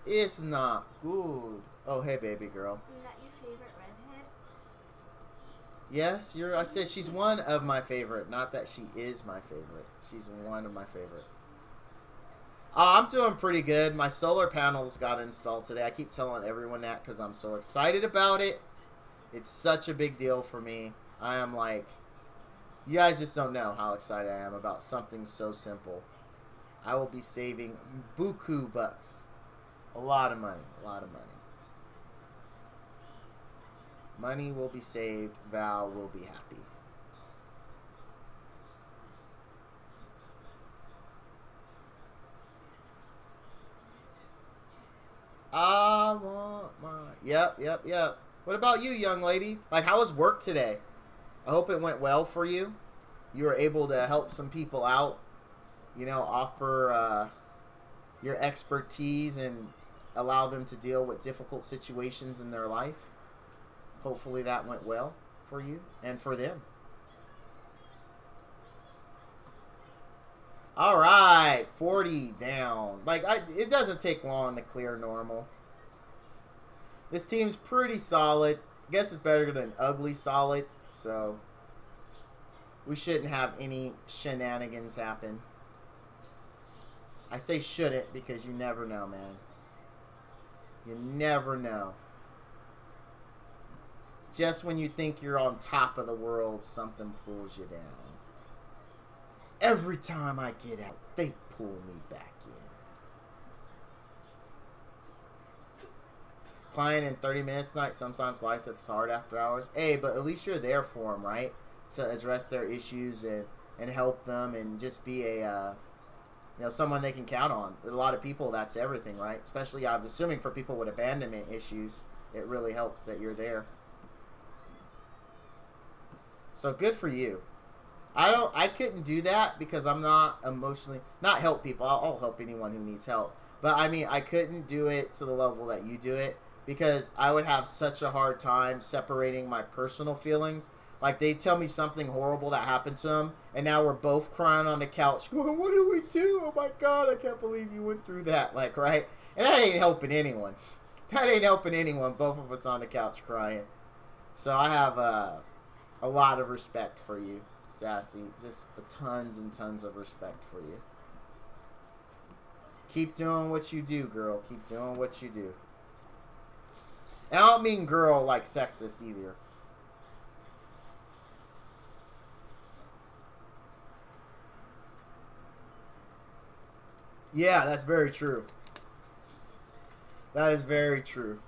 It's not good. Oh, hey, baby girl. Isn't that your favorite redhead? Yes, I said she's one of my favorite. Not that she is my favorite. She's one of my favorites. I'm doing pretty good. My solar panels got installed today. I keep telling everyone that because I'm so excited about it. It's such a big deal for me. I am like, you guys just don't know how excited I am about something so simple. I will be saving buku bucks. A lot of money. A lot of money. Money will be saved. Val will be happy. I want my... Yep. What about you, young lady? Like, how was work today? I hope it went well for you. You were able to help some people out. You know, offer your expertise and allow them to deal with difficult situations in their life. Hopefully that went well for you and for them. All right, 40 down. Like, it doesn't take long to clear normal. This team's pretty solid. I guess it's better than ugly solid, so we shouldn't have any shenanigans happen. I say shouldn't because you never know, man. You never know. Just when you think you're on top of the world, something pulls you down. Every time I get out, they pull me back in. Client in 30 minutes tonight. Sometimes life is hard after hours. Hey, but at least you're there for them, right? To address their issues and help them and just be a, you know, someone they can count on. A lot of people, that's everything, right? Especially, I'm assuming, for people with abandonment issues, it really helps that you're there. So good for you. I couldn't do that because I'm not emotionally, not help people. I'll help anyone who needs help. But I mean, I couldn't do it to the level that you do it because I would have such a hard time separating my personal feelings. Like, they tell me something horrible that happened to them, and now we're both crying on the couch going, what do we do? Oh my God, I can't believe you went through that. Like, right? And that ain't helping anyone. That ain't helping anyone, both of us on the couch crying. So I have a lot of respect for you, Sassy. Just tons and tons of respect for you. Keep doing what you do, girl. Keep doing what you do. And I don't mean girl like sexist either. Yeah, that's very true. That is very true.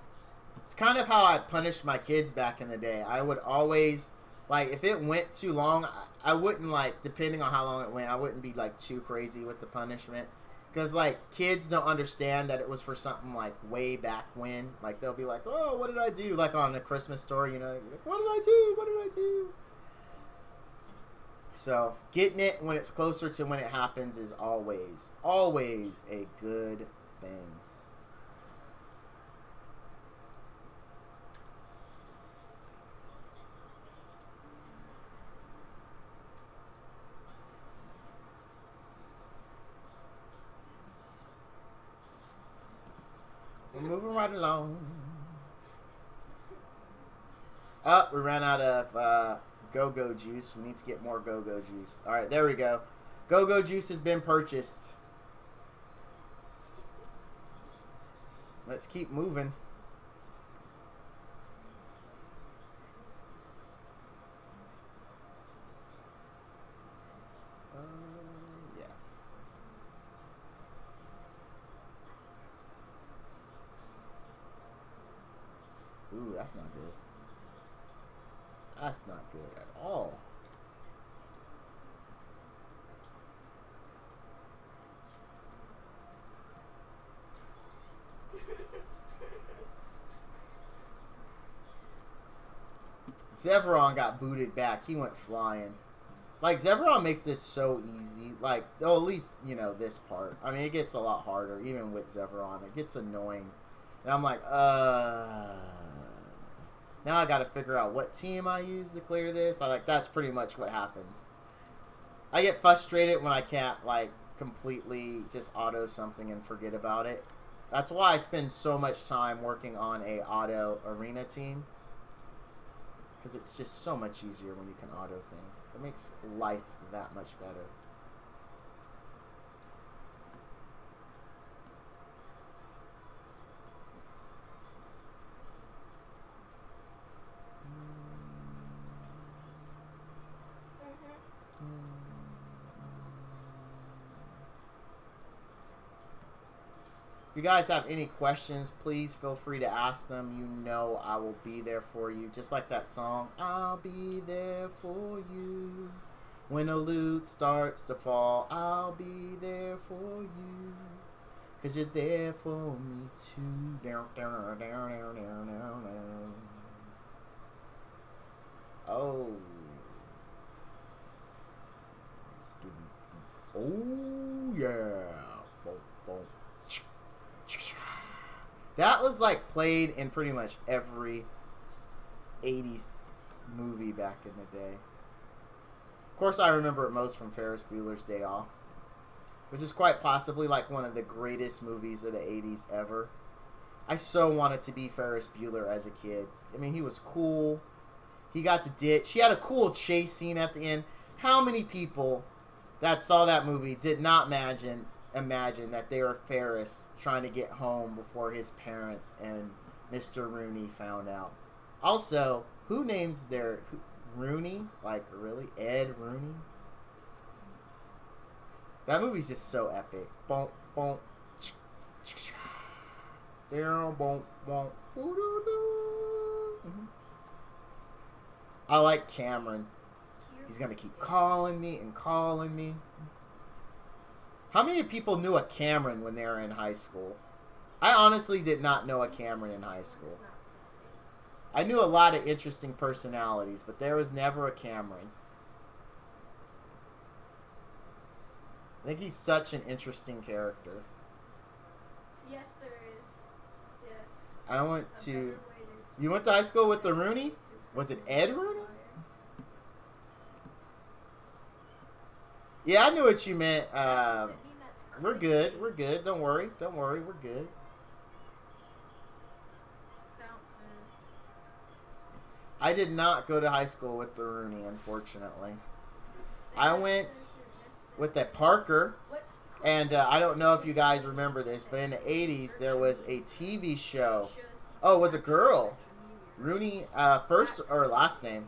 It's kind of how I punished my kids back in the day. I would always, like, if it went too long, I wouldn't, like, depending on how long it went, I wouldn't be, like, too crazy with the punishment. Because, like, kids don't understand that it was for something, like, way back when. Like, they'll be like, oh, what did I do? Like, on A Christmas Story, you know, like, what did I do? What did I do? So, getting it when it's closer to when it happens is always, always a good thing. We're moving right along. Oh, we ran out of go-go juice. We need to get more go-go juice. All right, there we go. Go-go juice has been purchased. Let's keep moving. That's not good. That's not good at all. Zevron got booted back. He went flying. Like, Zevron makes this so easy. Like, oh, at least, you know, this part. I mean, it gets a lot harder, even with Zevron. It gets annoying. And I'm like, now I gotta figure out what team I use to clear this. That's pretty much what happens. I get frustrated when I can't, like, completely just auto something and forget about it. That's why I spend so much time working on a auto arena team. Because it's just so much easier when you can auto things. It makes life that much better. If you guys have any questions, please feel free to ask them. You know I will be there for you. Just like that song, I'll be there for you. When the loot starts to fall, I'll be there for you. Cause you're there for me too. Down, down, down, down, down, down, down. Oh. Oh yeah. Boom, boom. That was like played in pretty much every 80s movie back in the day. Of course, I remember it most from Ferris Bueller's Day Off, which is quite possibly like one of the greatest movies of the 80s ever. I so wanted to be Ferris Bueller as a kid. I mean, he was cool. He got to ditch. He had a cool chase scene at the end. How many people that saw that movie did not imagine that they were Ferris trying to get home before his parents and Mr. Rooney found out? Also, who names their Rooney? Like, really? Ed Rooney? That movie's just so epic. Boom, boom. Down, boom, boom. I like Cameron. He's going to keep calling me and calling me. How many people knew a Cameron when they were in high school? I honestly did not know a Cameron in high school. I knew a lot of interesting personalities, but there was never a Cameron. I think he's such an interesting character. Yes, there is. Yes. I went to... You went to high school with the Rooney? Was it Ed Rooney? Yeah, I knew what you meant. We're good. We're good. Don't worry. Don't worry. We're good. I did not go to high school with the Rooney, unfortunately. I went with a Parker. And I don't know if you guys remember this, but in the 80s, there was a TV show. Oh, it was a girl. Rooney, first or last name?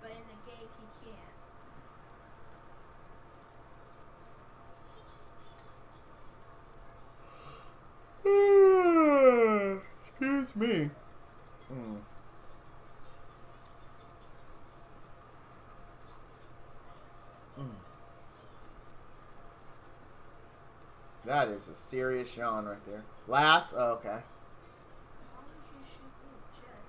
But in the game, he can't. Excuse me. That is a serious yawn right there. Last? Oh, okay. Why would you shoot me in the chest?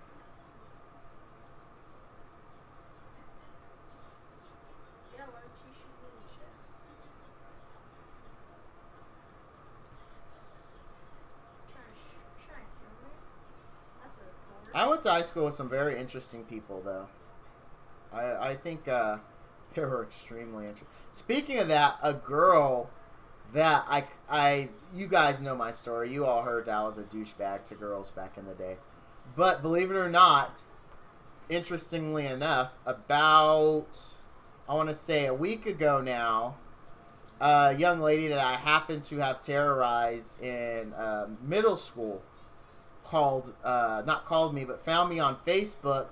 Yeah, why would you shoot me in the chest? Trying to kill me? That's a report. I went to high school with some very interesting people, though. I think they were extremely interesting. Speaking of that, a girl that you guys know my story. You all heard that I was a douchebag to girls back in the day. But believe it or not, interestingly enough, about, I want to say a week ago now, a young lady that I happened to have terrorized in middle school not called me, but found me on Facebook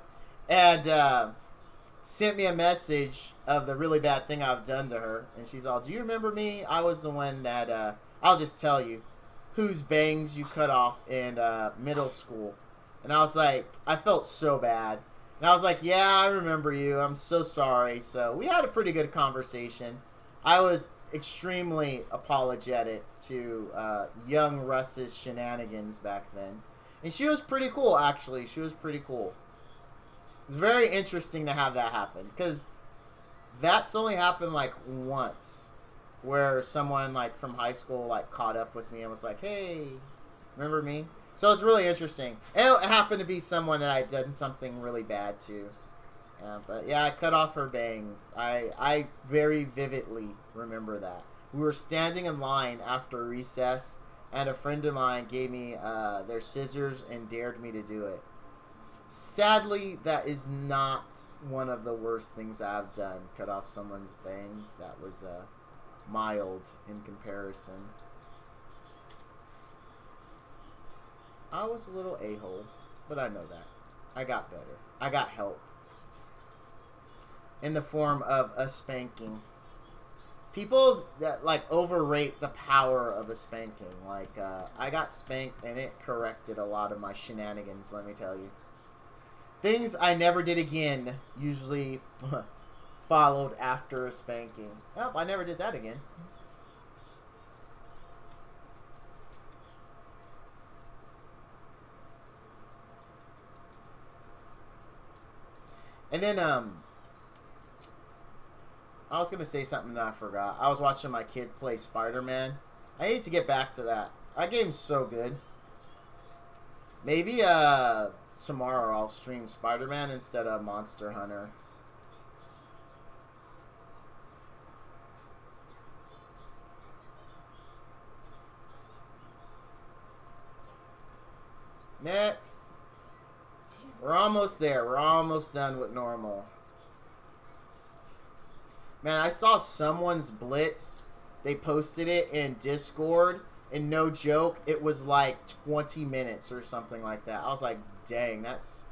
and sent me a message of the really bad thing I've done to her. And she's all, do you remember me? I was the one that, I'll just tell you, whose bangs you cut off in middle school. And I was like, I felt so bad. And I was like, yeah, I remember you. I'm so sorry. So we had a pretty good conversation. I was extremely apologetic to young Russ's shenanigans back then. And she was pretty cool, actually. She was pretty cool. It's very interesting to have that happen. Because that's only happened like once. Where someone like from high school like caught up with me and was like, hey, remember me? So it's really interesting. And it happened to be someone that I had done something really bad to. But yeah, I cut off her bangs. I very vividly remember that. We were standing in line after recess, and a friend of mine gave me their scissors and dared me to do it. Sadly, that is not one of the worst things I've done. Cut off someone's bangs. That was mild in comparison. I was a little a-hole, but I know that. I got better. I got help. In the form of a spanking. People that, like, overrate the power of a spanking. Like, I got spanked, and it corrected a lot of my shenanigans, let me tell you. Things I never did again usually followed after a spanking. Oh, I never did that again. And then, I was going to say something that I forgot. I was watching my kid play Spider-Man. I need to get back to that. That game's so good. Maybe, tomorrow I'll stream Spider-Man instead of Monster Hunter. Next. We're almost there. We're almost done with normal. Man, I saw someone's Blitz. They posted it in Discord. And no joke, it was like 20 minutes or something like that. I was like, dang, that's...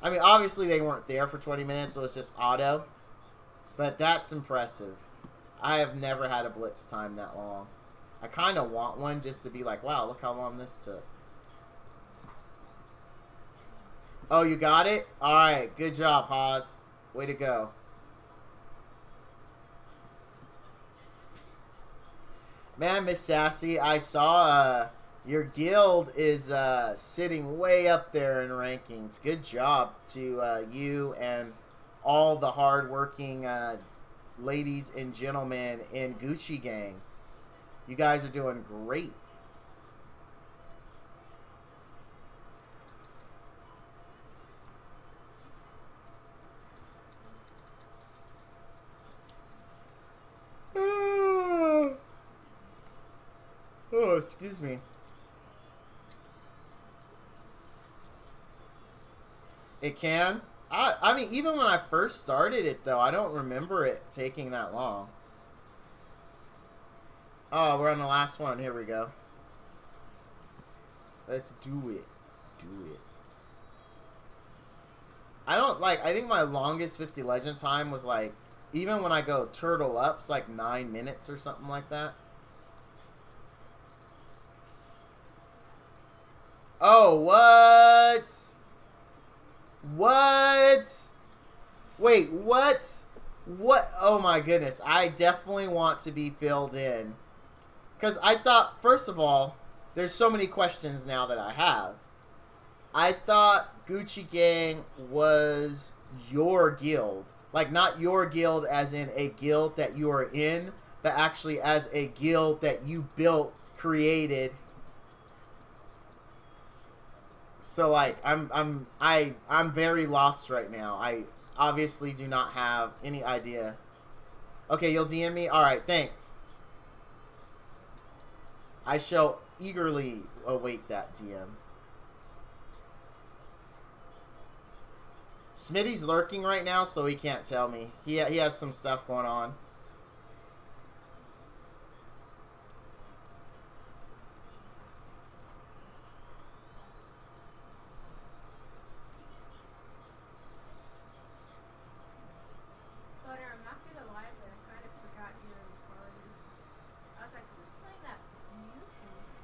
I mean, obviously they weren't there for 20 minutes, so it's just auto. But that's impressive. I have never had a Blitz time that long. I kind of want one just to be like, wow, look how long this took. Oh, you got it? Alright, good job, Haas. Way to go. Man, Miss Sassy, I saw your guild is sitting way up there in rankings. Good job to you and all the hard-working ladies and gentlemen in Gucci Gang. You guys are doing great. Oh, excuse me. It can? I mean, even when I first started it, though, I don't remember it taking that long. Oh, we're on the last one. Here we go. Let's do it. Do it. I think my longest 50 legend time was, like, even when I go turtle up, it's like 9 minutes or something like that. Oh, what? What? Wait, what? What? Oh my goodness. I definitely want to be filled in. Because I thought, first of all, there's so many questions now that I have. I thought Gucci Gang was your guild. Like, not your guild as in a guild that you are in, but actually as a guild that you built, created. So, like, I'm very lost right now. I obviously do not have any idea. Okay, you'll DM me? Alright, thanks. I shall eagerly await that DM. Smitty's lurking right now, so he can't tell me. He has some stuff going on.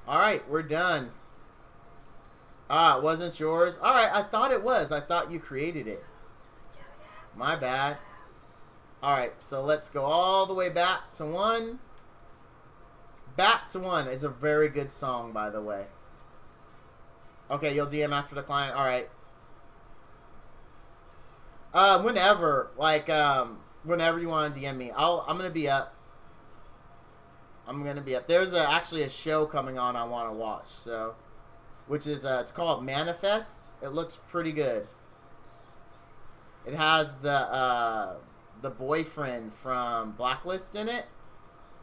Alright, we're done. Ah, it wasn't yours? Alright, I thought it was. I thought you created it. My bad. Alright, so let's go all the way back to 1. Back to 1 is a very good song, by the way. Okay, you'll DM after the client. Alright. Whenever. Like, whenever you want to DM me. I'm going to be up. I'm going to be up. There's actually a show coming on I want to watch, so... Which is, it's called Manifest. It looks pretty good. It has the boyfriend from Blacklist in it.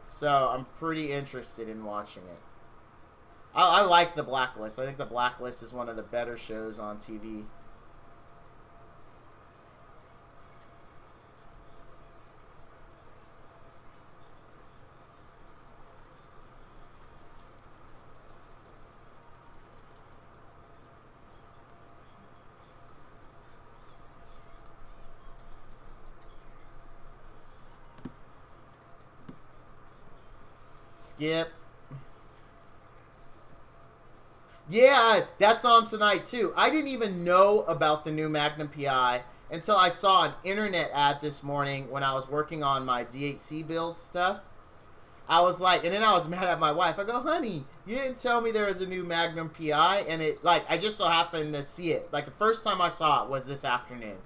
So, I'm pretty interested in watching it. I like the Blacklist. I think the Blacklist is one of the better shows on TV. Skip. Yeah, that's on tonight too. I didn't even know about the new Magnum PI until I saw an internet ad this morning when I was working on my DHC build stuff. I was like, and then I was mad at my wife. I go, honey, you didn't tell me there was a new Magnum PI. And it, like, I just so happened to see it. Like, the first time I saw it was this afternoon.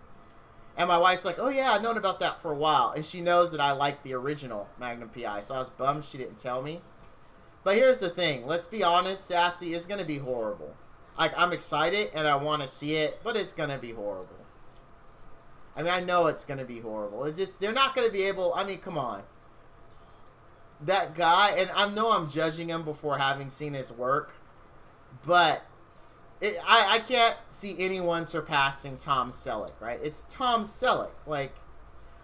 And my wife's like, oh yeah, I've known about that for a while. And she knows that I like the original Magnum PI. So I was bummed she didn't tell me. But here's the thing. Let's be honest, Sassy, it's going to be horrible. Like, I'm excited and I want to see it, but it's going to be horrible. I mean, I know it's going to be horrible. It's just, they're not going to be able, I mean, come on. That guy, and I know I'm judging him before having seen his work, but I can't see anyone surpassing Tom Selleck, right? It's Tom Selleck. Like,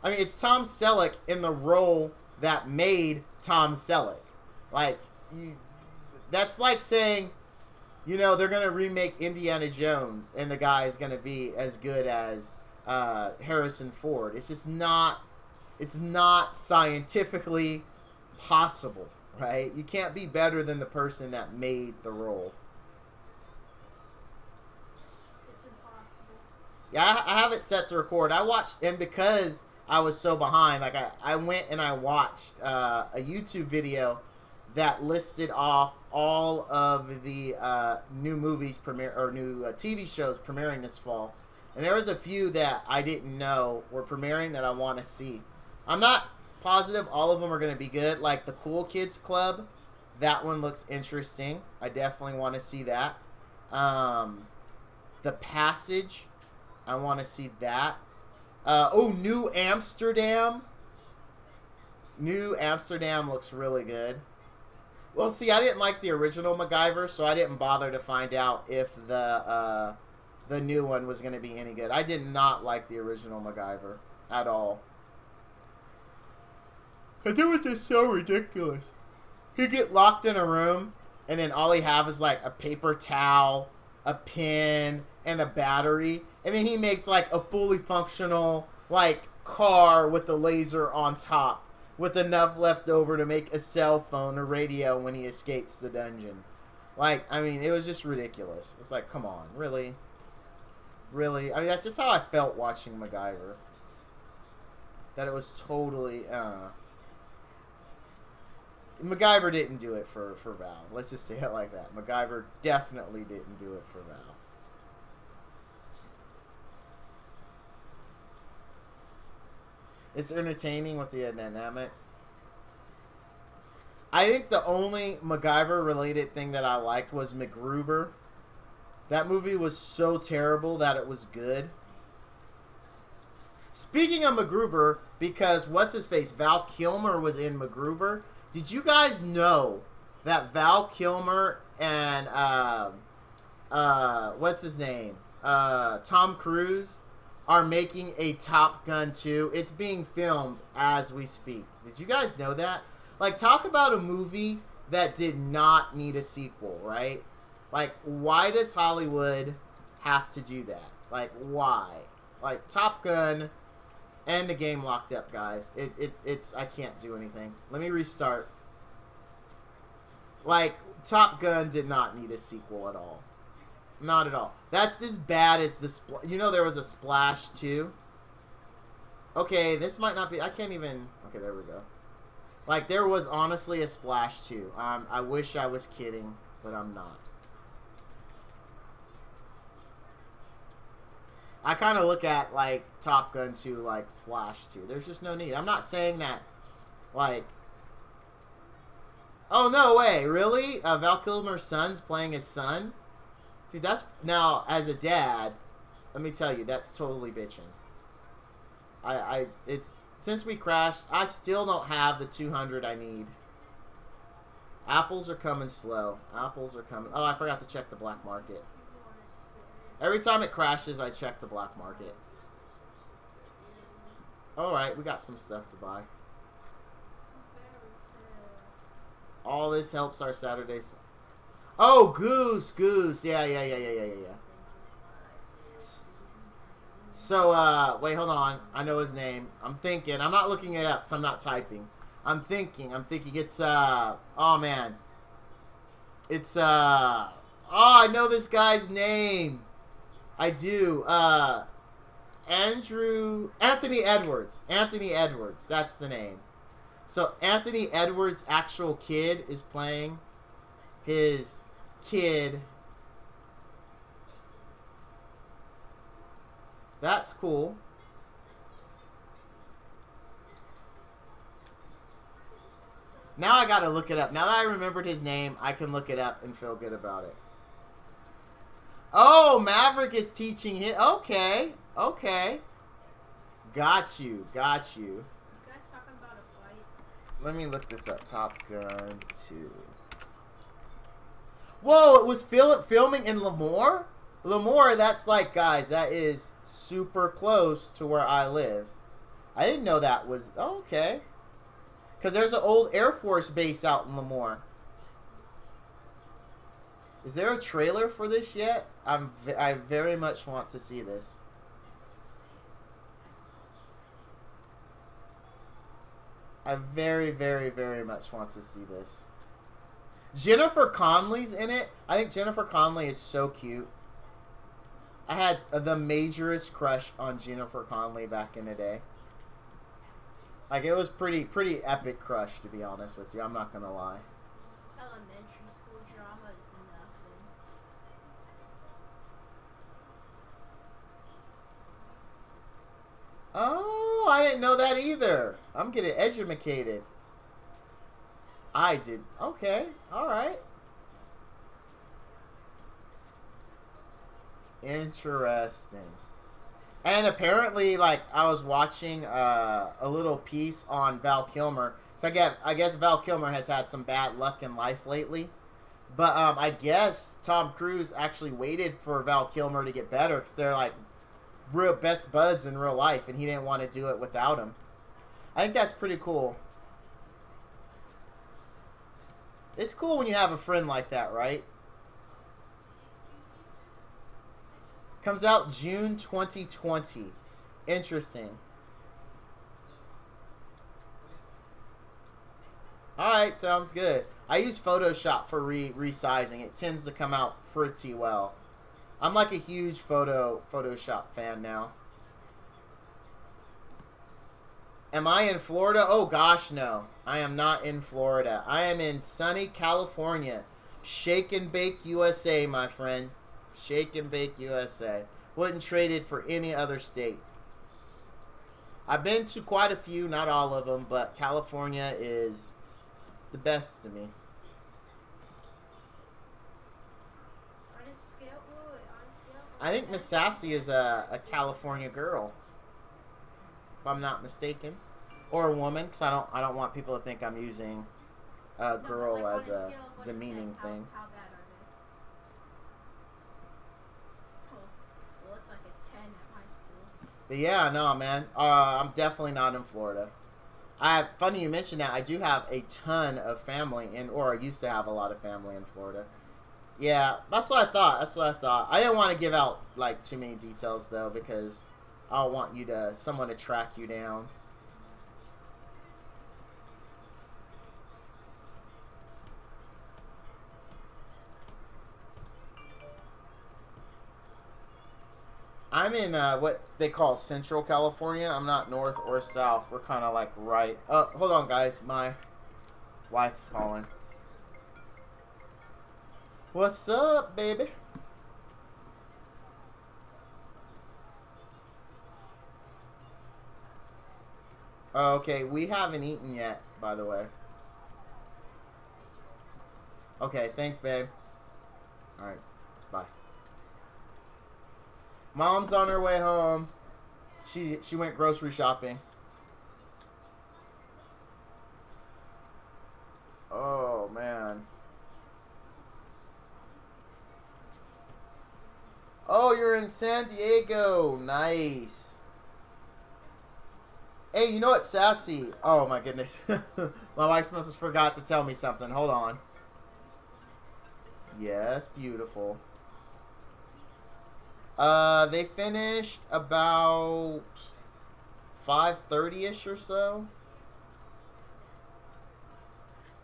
I mean, it's Tom Selleck in the role that made Tom Selleck. Like, that's like saying, you know, they're going to remake Indiana Jones and the guy is going to be as good as Harrison Ford. It's just not, it's not scientifically possible, right? You can't be better than the person that made the role. It's impossible. Yeah, I have it set to record. I watched, and because I was so behind, like I went and I watched a YouTube video that listed off all of the new movies premiere or new TV shows premiering this fall, and there was a few that I didn't know were premiering that I want to see. I'm not positive all of them are going to be good. Like the Cool Kids Club, that one looks interesting. I definitely want to see that. The Passage, I want to see that. Oh, New Amsterdam. New Amsterdam looks really good. Well, see, I didn't like the original MacGyver, so I didn't bother to find out if the new one was going to be any good. I did not like the original MacGyver at all. Because it was just so ridiculous. He'd get locked in a room, and then all he have is, like, a paper towel, a pen, and a battery. And then he makes, like, a fully functional, like, car with the laser on top, with enough left over to make a cell phone or radio when he escapes the dungeon. Like, I mean, it was just ridiculous. It's like, come on, really? Really? I mean, that's just how I felt watching MacGyver. That it was totally, MacGyver didn't do it for Val. Let's just say it like that. MacGyver definitely didn't do it for Val. It's entertaining with the dynamics. I think the only MacGyver-related thing that I liked was MacGruber. That movie was so terrible that it was good. Speaking of MacGruber, because what's-his-face, Val Kilmer was in MacGruber. Did you guys know that Val Kilmer and, what's his name? Tom Cruise are making a Top Gun 2. It's being filmed as we speak. Did you guys know that? Like, talk about a movie that did not need a sequel, right? Like, why does Hollywood have to do that? Like, why? Like, Top Gun and the game locked up, guys. It's I can't do anything. Let me restart. Like, Top Gun did not need a sequel at all. Not at all. That's as bad as the you know, there was a Splash 2. Okay, this might not be. I can't even. Okay, there we go. Like, there was honestly a Splash 2. I wish I was kidding, but I'm not. I kind of look at, like, Top Gun 2 like Splash 2. There's just no need. I'm not saying that, like... Oh, no way. Really? Val Kilmer's son's playing his son? Dude, that's... Now, as a dad, let me tell you, that's totally bitching. It's... Since we crashed, I still don't have the 200 I need. Apples are coming slow. Apples are coming... Oh, I forgot to check the black market. Every time it crashes, I check the black market. Alright, we got some stuff to buy. All this helps our Saturdays. Oh, Goose! Goose! Yeah. So, wait, hold on. I know his name. I'm thinking. I'm not looking it up because I'm not typing. I'm thinking. It's, oh, man. It's, oh, I know this guy's name. I do. Anthony Edwards. Anthony Edwards. That's the name. So, Anthony Edwards' actual kid is playing his kid. That's cool. Now I gotta look it up. Now that I remembered his name, I can look it up and feel good about it. Oh, Maverick is teaching him. Okay. Okay. Got you. Got you. You guys talking about a fight? Let me look this up. Top Gun 2. Whoa, it was filming in Lemoore? Lemoore, that's like, guys, that is super close to where I live. I didn't know that was... Oh, okay. Because there's an old Air Force base out in Lemoore. Is there a trailer for this yet? I very much want to see this. I very, very, very much want to see this. Jennifer Connelly's in it. I think Jennifer Connelly is so cute. I had the majorest crush on Jennifer Connelly back in the day. Like, it was pretty epic crush, to be honest with you. I'm not gonna lie. Elementary school drama is nothing. Oh, I didn't know that either. I'm getting educated. I did. Okay. All right. Interesting. And apparently, like, I was watching a little piece on Val Kilmer. So I guess Val Kilmer has had some bad luck in life lately. But I guess Tom Cruise actually waited for Val Kilmer to get better because they're like real best buds in real life, and he didn't want to do it without him. I think that's pretty cool. It's cool when you have a friend like that, right? Comes out June 2020. Interesting. Alright, sounds good. I use Photoshop for resizing. It tends to come out pretty well. I'm like a huge Photoshop fan now. Am I in Florida? Oh gosh, no. I am not in Florida. I am in sunny California. Shake and bake USA, my friend. Shake and bake USA. Wouldn't trade it for any other state. I've been to quite a few, not all of them, but California is the best to me. I think Miss Sassy is a California girl, if I'm not mistaken, or a woman, because I don't want people to think I'm using girl as a demeaning thing. How bad are they? Oh, well, it's like a 10 at my school. But yeah, no, man, I'm definitely not in Florida. Funny you mentioned that. I do have a ton of family or I used to have a lot of family in Florida. Yeah, that's what I thought. That's what I thought. I didn't want to give out like too many details though, because I don't want someone to track you down. I'm in what they call Central California. I'm not north or south. We're kind of like right. Hold on, guys. My wife's calling. What's up, baby? Oh, okay, we haven't eaten yet, by the way. Okay, thanks, babe. All right, bye. Mom's on her way home. She went grocery shopping. Oh, man. Oh, you're in San Diego. Nice. Hey, you know what, Sassy? Oh, my goodness. My wife must have forgot to tell me something. Hold on. Yes, beautiful. They finished about 5:30-ish or so.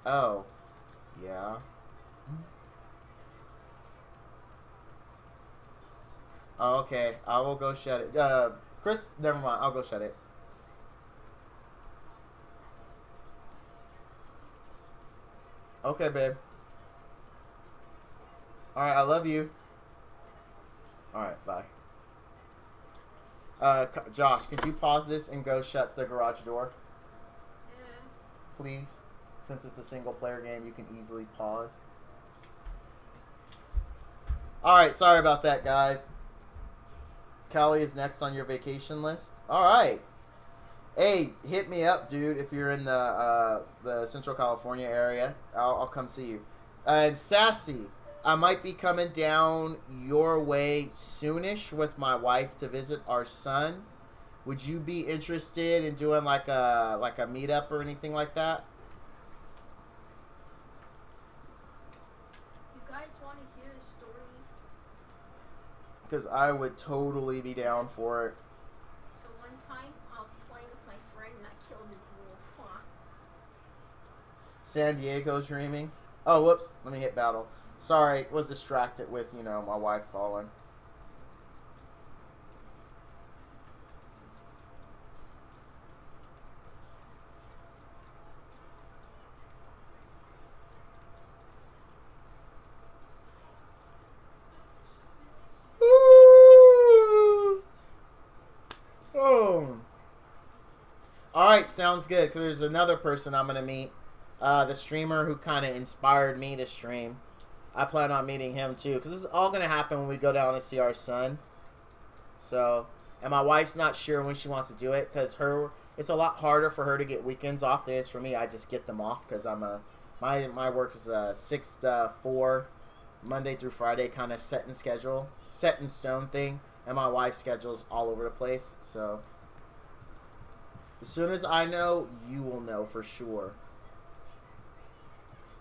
Oh, yeah. Oh, okay, I will go shut it. Chris, never mind. I'll go shut it. Okay, babe. All right, I love you. All right, bye. Josh, could you pause this and go shut the garage door? Yeah. Please? Since it's a single-player game, you can easily pause. Alright, sorry about that, guys. Callie is next on your vacation list. Alright. Hey, hit me up, dude, if you're in the Central California area. I'll come see you. And Sassy, I might be coming down your way soonish with my wife to visit our son. Would you be interested in doing like a meetup or anything like that? You guys want to hear a story? Because I would totally be down for it. So one time I was playing with my friend and I killed his wolf. San Diego's dreaming. Oh, whoops. Let me hit battle. Sorry, was distracted with, you know, my wife calling. Oh. Alright, sounds good. Because there's another person I'm going to meet. The streamer who kind of inspired me to stream. I plan on meeting him too. Because this is all going to happen when we go down to see our son. So, and my wife's not sure when she wants to do it. Because it's a lot harder for her to get weekends off than it is for me. I just get them off because my work is a 6 to 4 Monday through Friday kind of set in stone thing. And my wife's schedule's all over the place. So, as soon as I know, you will know for sure.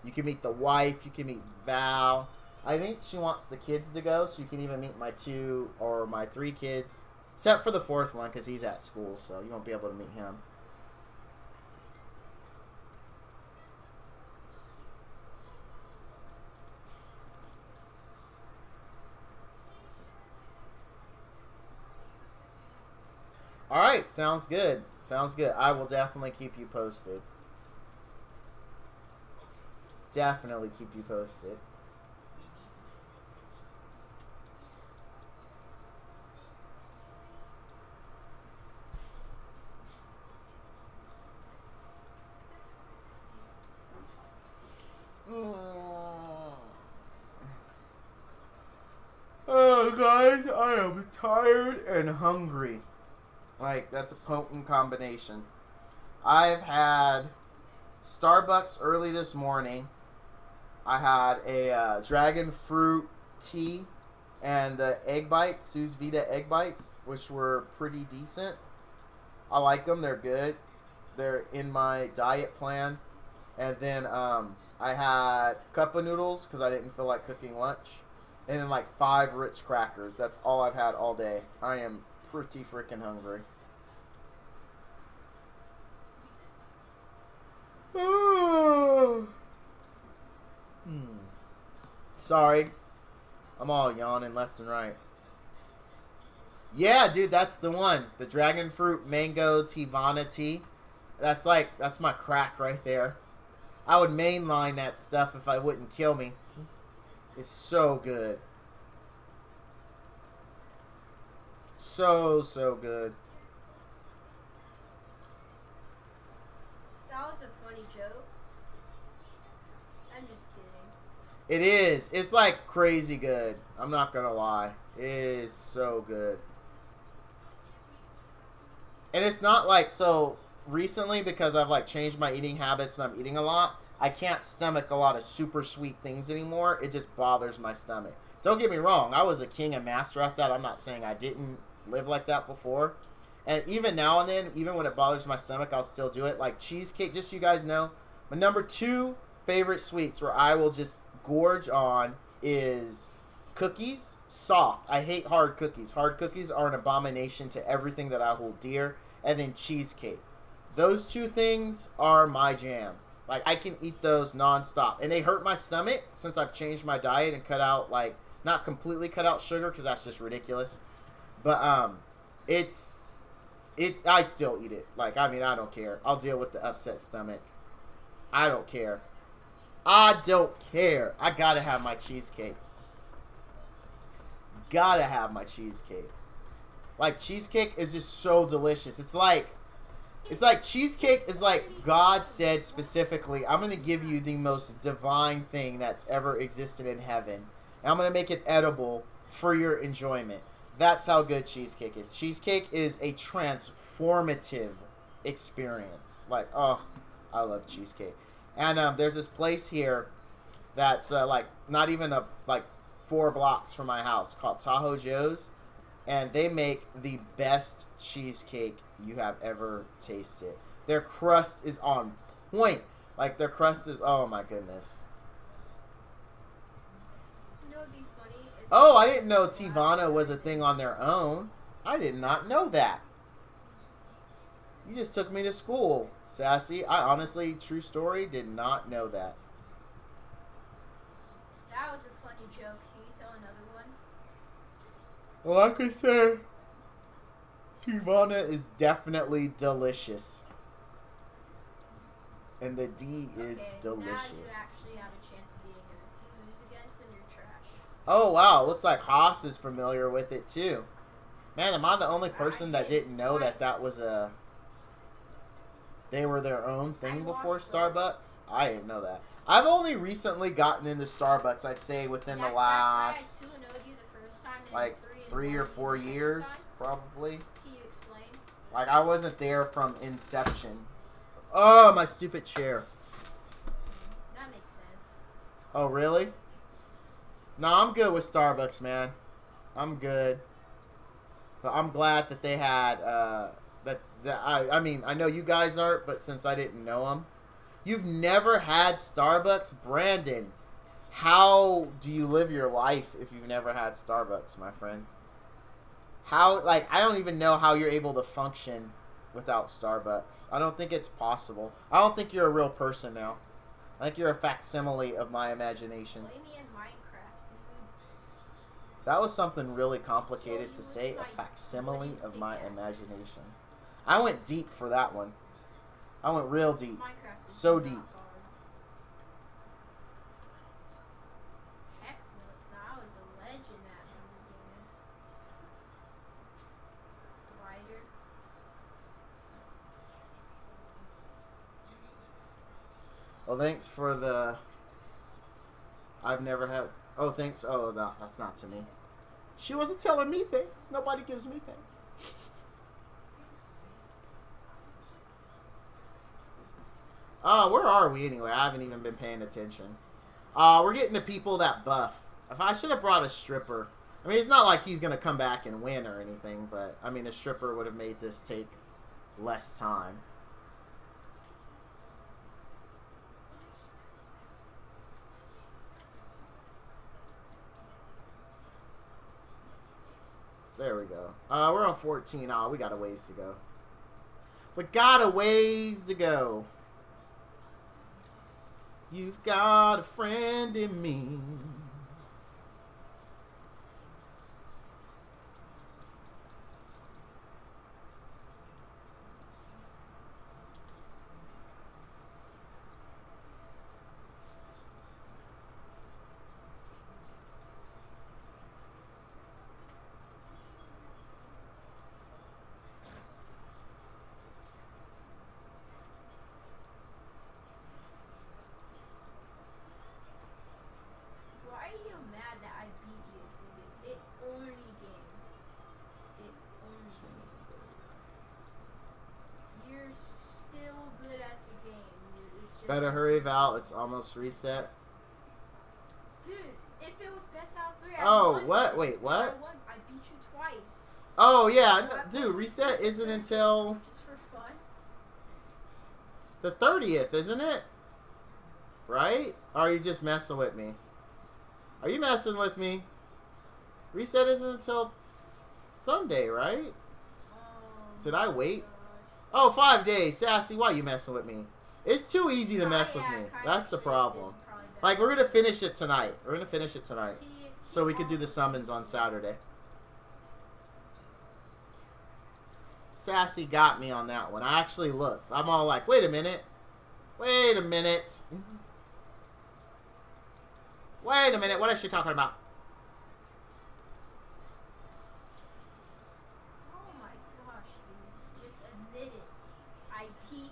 You can meet the wife. You can meet Val. I think she wants the kids to go, so you can even meet my 2 or my 3 kids. Except for the 4th one, because he's at school, so you won't be able to meet him. Alright, sounds good. Sounds good. I will definitely keep you posted. Definitely keep you posted. Oh, guys, I am tired and hungry. Like, that's a potent combination. I've had Starbucks early this morning. I had a dragon fruit tea and the egg bites, Sue's Vita egg bites, which were pretty decent. I like them. They're good. They're in my diet plan. And then I had cup of noodles because I didn't feel like cooking lunch. And then like 5 Ritz crackers. That's all I've had all day. I am pretty freaking hungry. Sorry. I'm all yawning left and right. Yeah, dude, that's the one. The dragon fruit mango Tivana tea. That's my crack right there. I would mainline that stuff if I wouldn't kill me. It's so good. So, so good. That was a funny joke. I'm just kidding. It is. It's like crazy good. I'm not gonna lie. It is so good. And it's not like, so recently, because I've like changed my eating habits and I'm eating a lot, I can't stomach a lot of super sweet things anymore. It just bothers my stomach. Don't get me wrong, I was a king and master at that. I'm not saying I didn't live like that before. And even now and then, even when it bothers my stomach, I'll still do it. Like cheesecake, just so you guys know, my number 2 favorite sweets where I will just gorge on is cookies. Soft. I hate hard cookies. Hard cookies are an abomination to everything that I hold dear. And then cheesecake. Those 2 things are my jam. Like, I can eat those nonstop. And they hurt my stomach since I've changed my diet and cut out, like, not completely cut out sugar because that's just ridiculous. But, I still eat it. Like, I mean, I don't care. I'll deal with the upset stomach. I don't care. I don't care. I gotta have my cheesecake. Gotta have my cheesecake. Like, cheesecake is just so delicious. It's like cheesecake is like God said specifically, I'm going to give you the most divine thing that's ever existed in heaven. And I'm going to make it edible for your enjoyment. That's how good cheesecake is. Cheesecake is a transformative experience. Like, oh, I love cheesecake. And there's this place here that's like not even like 4 blocks from my house called Tahoe Joe's. And they make the best cheesecake you have ever tasted. Their crust is on point. Like, their crust is, oh my goodness. You know, it'd be funny if Oh, I didn't know Tivana was a thing on their own. I did not know that. You just took me to school, Sassy. I honestly, true story, did not know that. That was a funny joke. Can you tell another one? Well, like I said, Tivana is definitely delicious. And the D is delicious. Now you actually have a chance of beating him. If you lose against him, you're trash. Oh, wow. Looks like Haas is familiar with it, too. Man, am I the only person that didn't know that that was a... They were their own thing before Starbucks? I didn't know that. I've only recently gotten into Starbucks, I'd say, within the last... That's why I 2-0'd you the first time in like 3 or 4 years, probably. Can you explain? Like, I wasn't there from inception. Oh, my stupid chair. That makes sense. Oh, really? No, I'm good with Starbucks, man. I'm good. But I'm glad that they had, I mean, I know you guys aren't, but since I didn't know them. You've never had Starbucks? Brandon, how do you live your life if you've never had Starbucks, my friend? How, like, I don't even know how you're able to function without Starbucks. I don't think it's possible. I don't think you're a real person now. I think you're a facsimile of my imagination. Play me in Minecraft, dude. That was something really complicated to say, a facsimile of my imagination. I went deep for that one. I went real deep. Minecraft is So not deep. hard. Hex nuts. Now I was a legend at Hunger Games. Writer. Well, thanks for the... I've never had... Oh, thanks. Oh, no, that's not to me. She wasn't telling me things. Nobody gives me things. Where are we anyway? I haven't even been paying attention. We're getting to people that buff. If I should have brought a stripper. I mean, it's not like he's going to come back and win or anything, but, I mean, a stripper would have made this take less time. There we go. We're on 14. Oh, we got a ways to go. We got a ways to go. You've got a friend in me. Better hurry, Val. It's almost reset. Dude, if it was best out of 3, I Oh, won. what? Wait, what? I beat you twice. Oh, yeah. Dude, reset isn't until Just for fun. the 30th, isn't it? Right? Or are you just messing with me? Are you messing with me? Reset isn't until Sunday, right? Did I wait? Oh, 5 days. Sassy, why are you messing with me? It's too easy to mess with me. That's the problem. Like, we're going to finish it tonight. We're going to finish it tonight. So we could do the summons on Saturday. Sassy got me on that one. I actually looked. I'm all like, wait a minute. Wait a minute. Wait a minute. What is she talking about? Oh my gosh, dude. Just admit it. I beat you.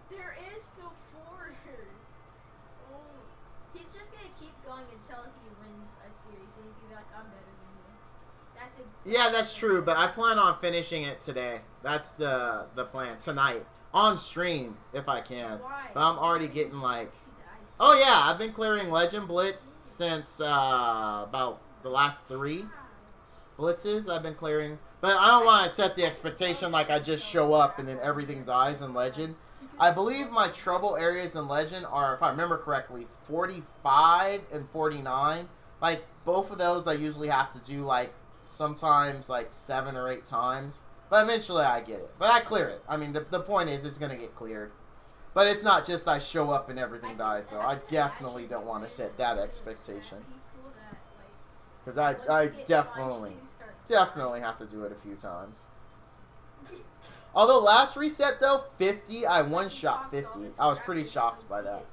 There is no forward. Oh. He's just going to keep going until he wins a series. And he's going to be like, I'm better than you. That's exactly. Yeah, that's true. But I plan on finishing it today. That's the plan. Tonight. On stream, if I can. Why? But I'm already getting like... Oh, yeah. I've been clearing Legend Blitz since about the last 3 blitzes I've been clearing. But I don't want to set the expectation like I just show up and then everything dies in Legend. I believe my trouble areas in Legend are, if I remember correctly, 45 and 49. Like, both of those I usually have to do, like, sometimes, like, 7 or 8 times. But eventually I get it. But I clear it. I mean, the point is it's going to get cleared. But it's not just I show up and everything dies, though. I definitely don't want to set that expectation. Because I definitely have to do it a few times. Although last reset, though, 50, I one-shot 50. I was pretty shocked by that.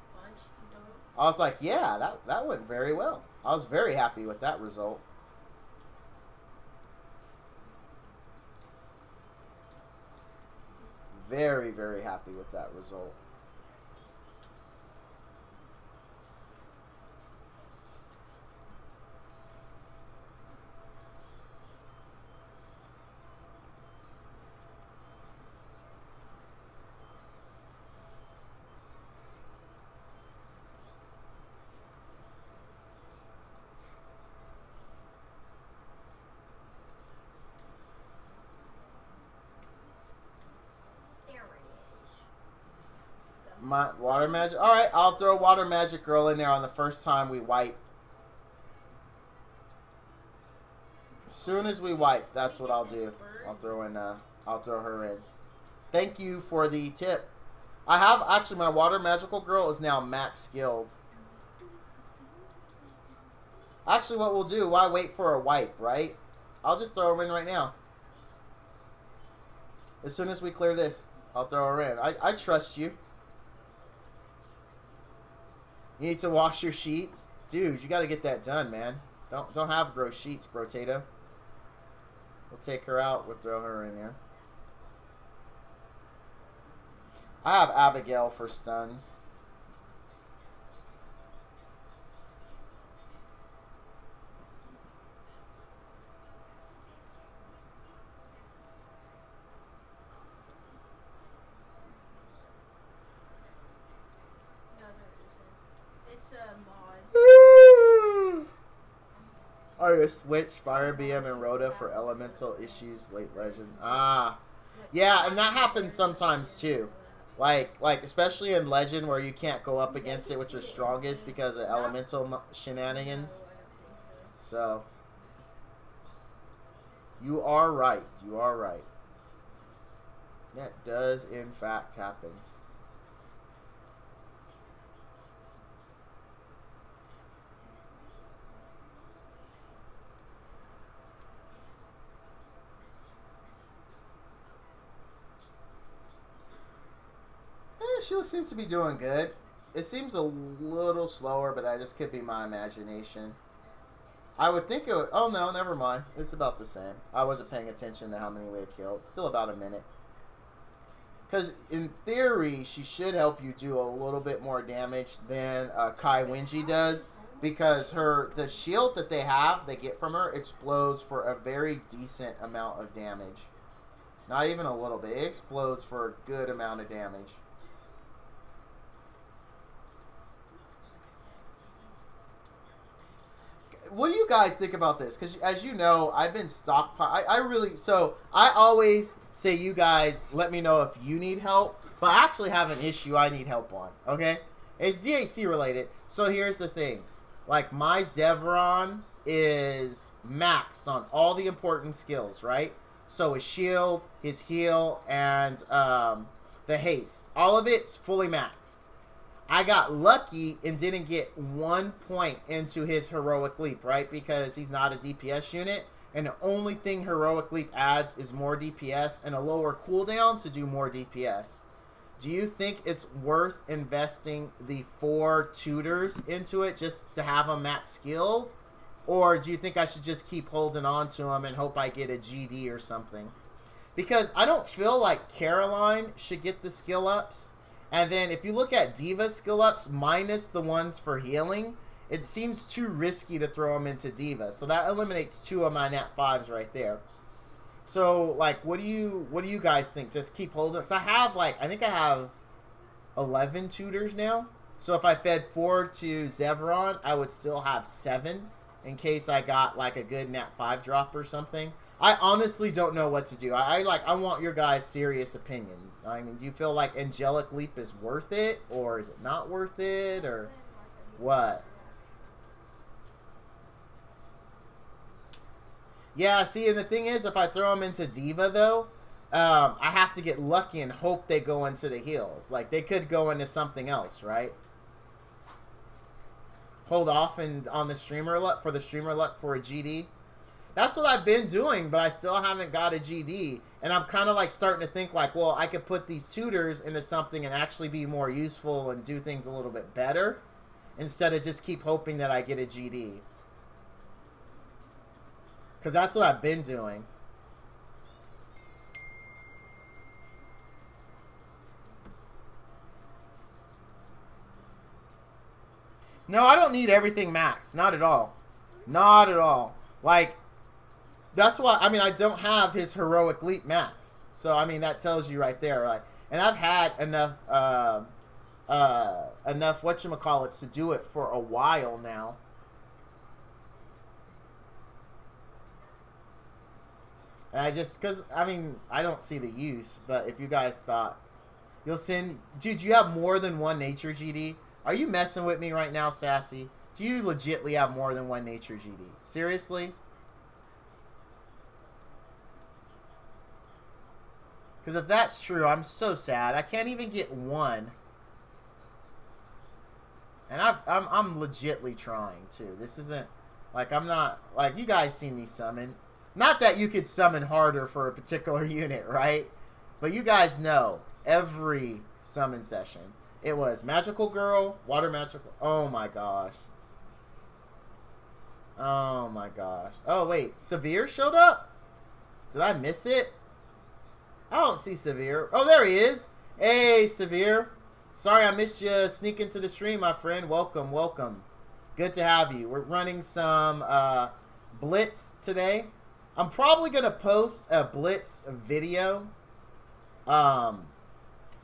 I was like, yeah, that went very well. I was very happy with that result. Very, very happy with that result. My water magic. All right, I'll throw water magic girl in there on the first time we wipe. As soon as we wipe, that's what I'll do. I'll throw her in. Thank you for the tip. I have actually my water magical girl is now max skilled. Actually, what we'll do? Why wait for a wipe, right? I'll just throw her in right now. As soon as we clear this, I'll throw her in. I trust you. You need to wash your sheets? Dude, you got to get that done, man. Don't have gross sheets, Brotato. We'll take her out. We'll throw her in here. I have Abigail for stuns. It's a mod. Artist switch Fire BM and Rhoda for elemental issues late legend. Ah. Yeah, and that happens sometimes too. Like especially in legend where you can't go up against it with your strongest because of elemental shenanigans. So you are right. You are right. That does in fact happen. She seems to be doing good. It seems a little slower, but that just could be my imagination. I would think it would... Oh, no, never mind. It's about the same. I wasn't paying attention to how many we had killed. It's still about a minute. Because, in theory, she should help you do a little bit more damage than Kai Wenji does. Because the shield that they get from her explodes for a very decent amount of damage. Not even a little bit. It explodes for a good amount of damage. What do you guys think about this? Because as you know, I've been stockpiling. I always say, you guys, let me know if you need help. But I actually have an issue I need help on, okay? It's DHC related. So here's the thing. Like, my Zevron is maxed on all the important skills, right? So his shield, his heal, and the haste. All of it's fully maxed. I got lucky and didn't get 1 point into his heroic leap, right? Because he's not a DPS unit. And the only thing heroic leap adds is more DPS and a lower cooldown to do more DPS. Do you think it's worth investing the 4 tutors into it just to have them max skilled? Or do you think I should just keep holding on to them and hope I get a GD or something? Because I don't feel like Caroline should get the skill ups. And then if you look at Diva skill ups minus the ones for healing, it seems too risky to throw them into Diva. So that eliminates 2 of my Nat 5s right there. So, like, what do you guys think? Just keep holding? Because I have, like, I think I have 11 tutors now. So if I fed 4 to Zevron, I would still have 7 in case I got, like, a good Nat 5 drop or something. I honestly don't know what to do. I want your guys' serious opinions. I mean, do you feel like Angelic Leap is worth it? Or is it not worth it? Or what? Yeah, see, and the thing is, if I throw them into Diva, though, I have to get lucky and hope they go into the heals. Like, they could go into something else, right? Hold off on the streamer luck for a GD. That's what I've been doing, but I still haven't got a GD. And I'm kind of like starting to think like, well, I could put these tutors into something and actually be more useful and do things a little bit better instead of just keep hoping that I get a GD. Because that's what I've been doing. No, I don't need everything maxed. Not at all. Not at all. Like, that's why, I mean, I don't have his heroic leap maxed. So, I mean, that tells you right there. Like, and I've had enough, whatchamacallits to do it for a while now. And I just, because, I mean, I don't see the use. But if you guys thought, you'll send, dude, you have more than one nature GD? Are you messing with me right now, Sassy? Do you legitly have more than one nature GD? Seriously? Because if that's true, I'm so sad. I can't even get one. And I'm legitly trying, too. This isn't, like, I'm not, like, you guys see me summon. Not that you could summon harder for a particular unit, right? But you guys know, every summon session, it was Magical Girl, Water Magical, oh my gosh. Oh my gosh. Oh, wait, Severe showed up? Did I miss it? I don't see Severe. Oh, there he is. Hey, Severe. Sorry I missed you sneak into the stream, my friend. Welcome, welcome. Good to have you. We're running some Blitz today. I'm probably going to post a Blitz video. I'm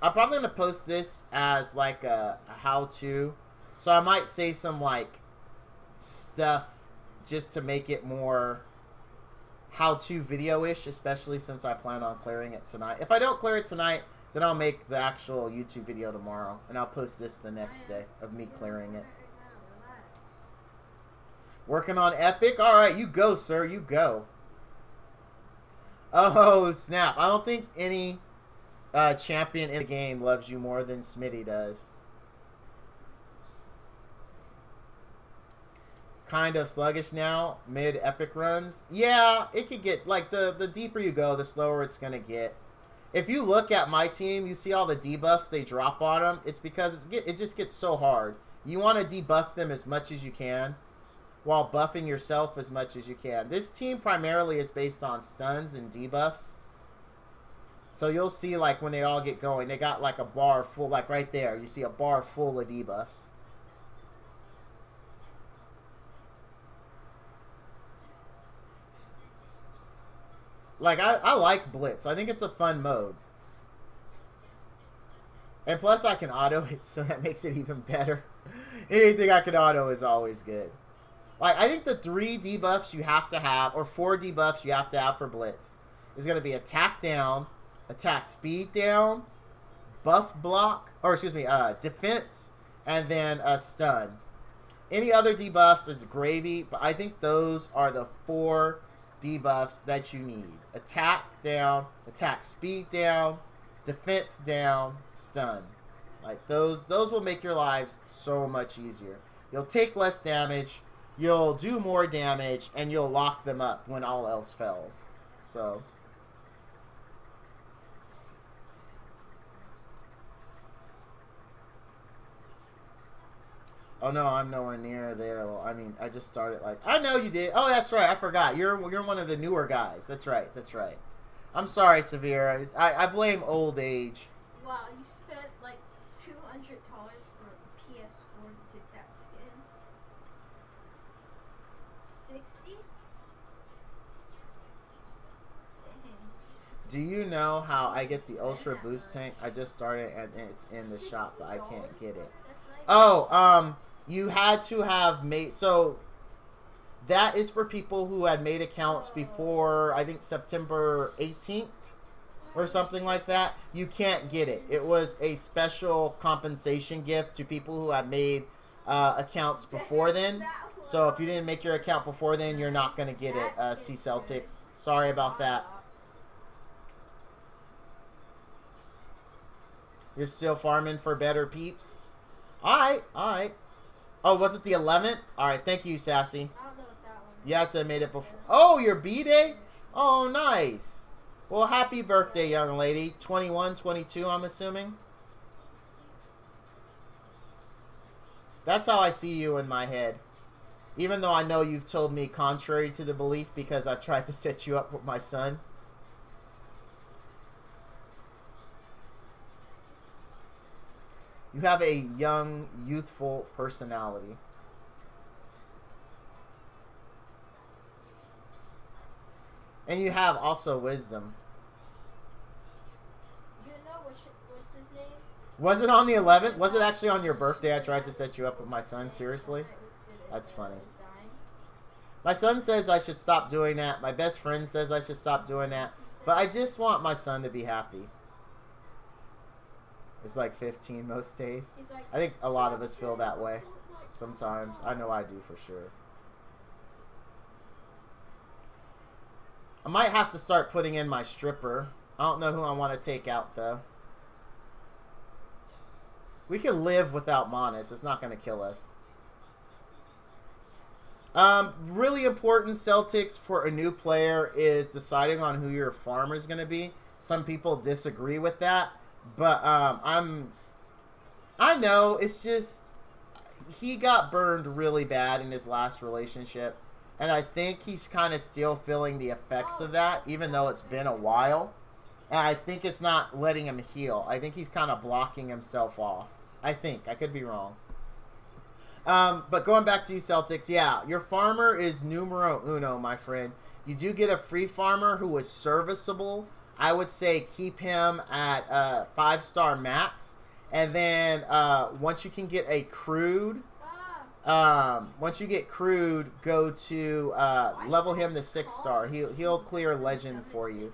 probably going to post this as like a how-to. So I might say some like stuff just to make it more how-to video-ish, especially since I plan on clearing it tonight. If I don't clear it tonight, then I'll make the actual YouTube video tomorrow, and I'll post this the next day of me clearing it. Working on Epic? Alright, you go, sir, you go. Oh, snap. I don't think any champion in the game loves you more than Smitty does. Kind of sluggish now, mid epic runs. Yeah, it could get, like, the deeper you go, the slower it's going to get. If you look at my team, you see all the debuffs they drop on them. It's because it just gets so hard. You want to debuff them as much as you can while buffing yourself as much as you can. This team primarily is based on stuns and debuffs. So you'll see, like, when they all get going, they got, like, a bar full, like, right there. You see a bar full of debuffs. Like, I like Blitz. I think it's a fun mode. And plus, I can auto it, so that makes it even better. Anything I can auto is always good. Like, I think the 3 debuffs you have to have, or 4 debuffs you have to have for Blitz, is going to be attack down, attack speed down, buff block, or excuse me, defense, and then a stun. Any other debuffs is gravy, but I think those are the 4 debuffs that you need. Attack down, attack speed down, defense down, stun. Like, those will make your lives so much easier. You'll take less damage, you'll do more damage, and you'll lock them up when all else fails. So... Oh no, I'm nowhere near there. I mean, I just started like... I know you did. Oh, that's right. I forgot. You're one of the newer guys. That's right. That's right. I'm sorry, Severe. I blame old age. Wow, you spent like $200 for a PS4 to get that skin. 60? Dang. Do you know how I get the Ultra Boost tank? I just started and it's in the shop, but I can't get it. Oh, you had to have made... So, that is for people who had made accounts before, I think, September 18th or something like that. You can't get it. It was a special compensation gift to people who had made accounts before then. So, if you didn't make your account before then, you're not going to get it, C Celtics. Sorry about that. You're still farming for better peeps? Alright, alright. Oh, was it the 11th? Alright, thank you, Sassy. I don't know what that one is. You had to have made it before. Oh, your B-Day? Oh, nice. Well, happy birthday, young lady. 21, 22, I'm assuming. That's how I see you in my head. Even though I know you've told me contrary to the belief because I've tried to set you up with my son. You have a young, youthful personality. And you have also wisdom. You know what's his name? Was it on the 11th? Was it actually on your birthday? I tried to set you up with my son. Seriously? That's funny. My son says I should stop doing that. My best friend says I should stop doing that. But I just want my son to be happy. It's like 15 most days. I think a lot of us feel that way sometimes. I know I do for sure. I might have to start putting in my stripper. I don't know who I want to take out, though. We can live without Monis. It's not going to kill us. Really important, Celtics, for a new player is deciding on who your farmer is going to be. Some people disagree with that. But I know, it's just, he got burned really bad in his last relationship. And I think he's kind of still feeling the effects of that, even though it's been a while. And I think it's not letting him heal. I think he's kind of blocking himself off. I think. I could be wrong. But going back to you, Celtics, yeah, your farmer is numero uno, my friend. You do get a free farmer who is serviceable. I would say keep him at 5-star max. And then once you can get a crude, once you get crude, go to level him to 6-star. He'll clear legend for you.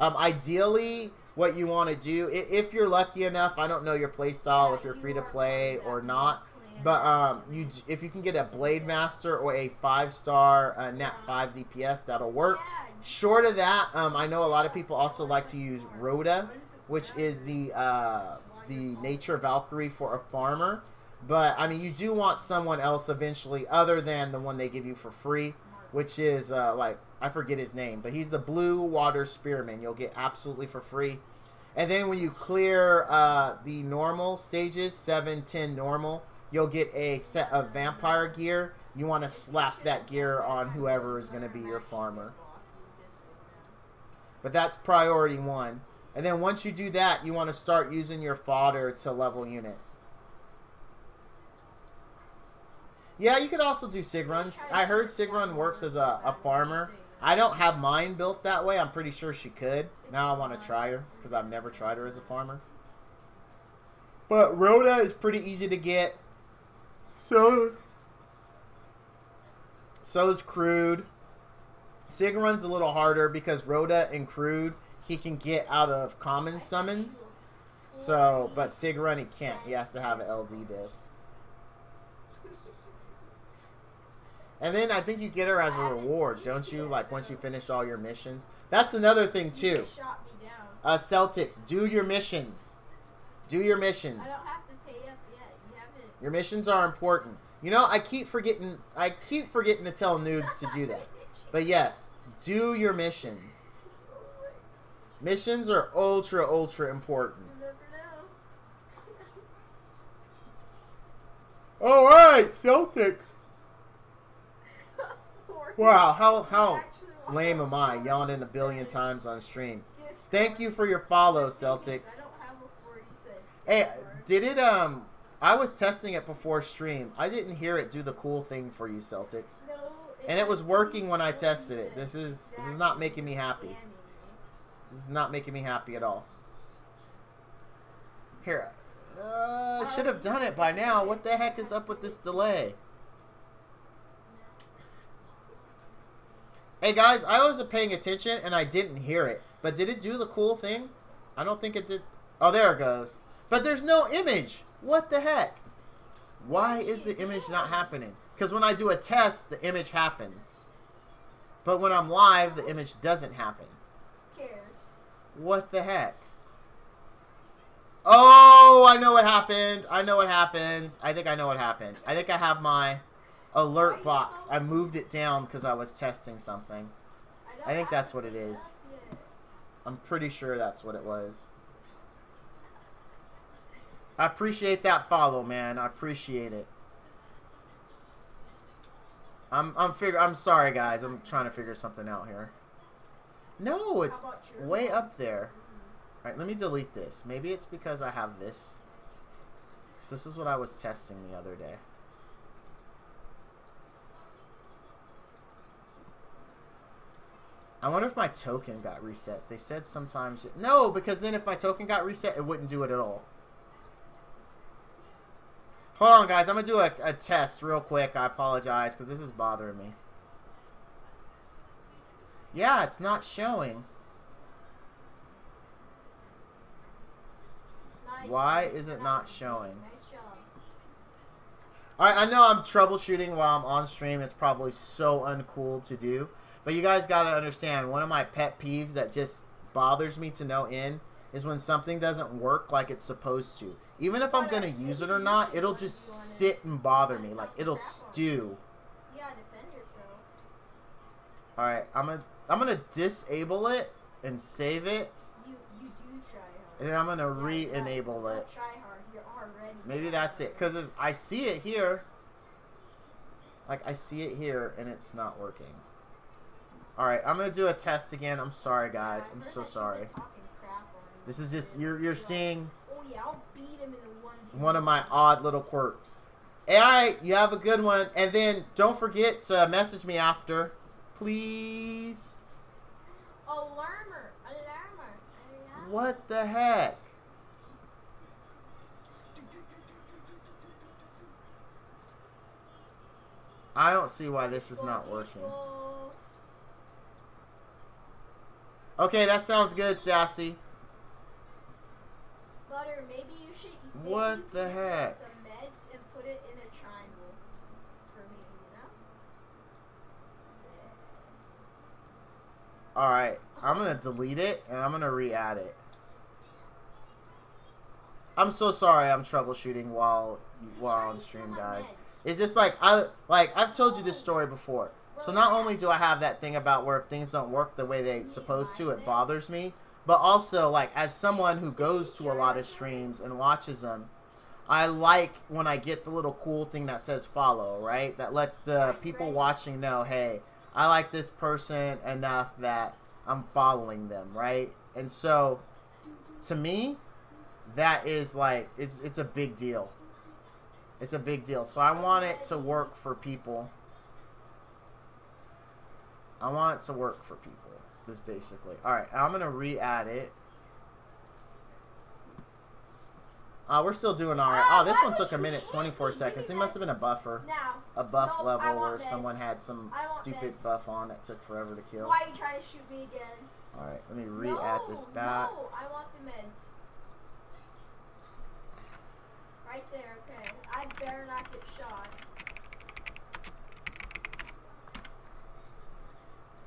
Ideally, what you want to do, if you're lucky enough, I don't know your playstyle, if you're free to play or not. But if you can get a Blade Master or a 5-star Nat 5 DPS, that'll work. Short of that, I know a lot of people also like to use Rhoda, which is the Nature Valkyrie for a farmer. But, I mean, you do want someone else eventually other than the one they give you for free, which is, like, I forget his name, but he's the Blue Water Spearman. You'll get absolutely for free. And then when you clear the normal stages, 7, 10 normal, you'll get a set of vampire gear. You want to slap that gear on whoever is going to be your farmer. But that's priority 1. And then once you do that, you want to start using your fodder to level units. Yeah, you could also do Sig Runs. I heard Sig Run works as a farmer. I don't have mine built that way. I'm pretty sure she could. Now I want to try her because I've never tried her as a farmer. But Rhoda is pretty easy to get. So is Crude. Sigrun's a little harder because Rhoda and Crude he can get out of common summons. So, but Sigrun he can't. He has to have an LD disc. And then I think you get her as a reward, don't you? Like once you finish all your missions. That's another thing too. Celtics, do your missions. Do your missions. I don't have to pay up yet. You haven't. Your missions are important. You know, I keep forgetting to tell noobs to do that. But yes, do your missions. Missions are ultra important. You never know. All right, Celtics. Wow, how lame am I? Yawning a billion times on stream. Thank you for your follow, Celtics. Hey, did it I was testing it before stream. I didn't hear it do the cool thing for you, Celtics. And it was working when I tested it. This is not making me happy. This is not making me happy at all. Here, should have done it by now. What the heck is up with this delay? Hey guys, I wasn't paying attention and I didn't hear it. But did it do the cool thing? I don't think it did. Oh, there it goes. But there's no image. What the heck? Why is the image not happening? Because when I do a test, the image happens. But when I'm live, the image doesn't happen. Who cares? What the heck? Oh, I know what happened. I know what happened. I think I know what happened. I think I have my alert box. I moved it down because I was testing something. I think that's what it is. I'm pretty sure that's what it was. I appreciate that follow, man. I appreciate it. I'm sorry, guys. I'm trying to figure something out here. No, it's way up there. All right, let me delete this. Maybe it's because I have this. 'Cause this is what I was testing the other day. I wonder if my token got reset. They said sometimes... No, because then if my token got reset, it wouldn't do it at all. Hold on, guys. I'm going to do a test real quick. I apologize because this is bothering me. Yeah, it's not showing. Nice. Why is it not showing? Nice job. Alright, I know I'm troubleshooting while I'm on stream. It's probably so uncool to do. But you guys got to understand, one of my pet peeves that just bothers me to no end is when something doesn't work like it's supposed to. Even if I'm going to use it or not, it'll just sit and bother me. Like, it'll stew. You gotta defend yourself. Alright, I'm gonna disable it and save it. You do try hard. And then I'm going to re-enable it. Try hard. You're already Maybe that's it. Because I see it here. Like, I see it here and it's not working. Alright, I'm going to do a test again. I'm sorry, guys. I'm so sorry. This is just, you're seeing one of my odd little quirks. Alright, you have a good one. And then don't forget to message me after. Please. Alarmer. What the heck? I don't see why this is not working. Okay, that sounds good, Sassy. Butter, maybe you should. What the heck? Some meds and put it in a triangle for me, you know? Alright, I'm gonna delete it and I'm gonna re-add it. I'm so sorry I'm troubleshooting while on stream, guys. It's just like I've told you this story before. So not only do I have that thing about where if things don't work the way they're supposed to, it bothers me. But also, like, as someone who goes to a lot of streams and watches them, I like when I get the little cool thing that says follow, right? That lets the people watching know, hey, I like this person enough that I'm following them, right? And so, to me, that is like, it's a big deal. It's a big deal. So I want it to work for people. I want it to work for people. This basically. Alright, I'm going to re-add it. We're still doing alright. Oh, this one took a minute 24 seconds. It must have been a buffer. A buff level where someone had some stupid buff on that took forever to kill. Why are you trying to shoot me again? Alright, let me re-add this back. No, I want the meds. Right there, okay. I better not get shot.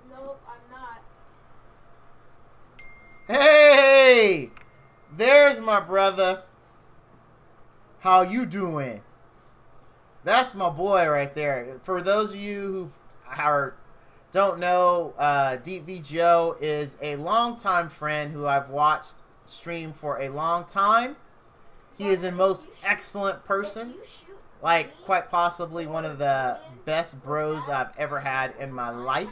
Nope, I'm not. Hey! There's my brother. How you doing? That's my boy right there. For those of you who don't know, Deep V Joe is a longtime friend who I've watched stream for a long time. He is a most excellent person. Like, quite possibly one of the best bros I've ever had in my life.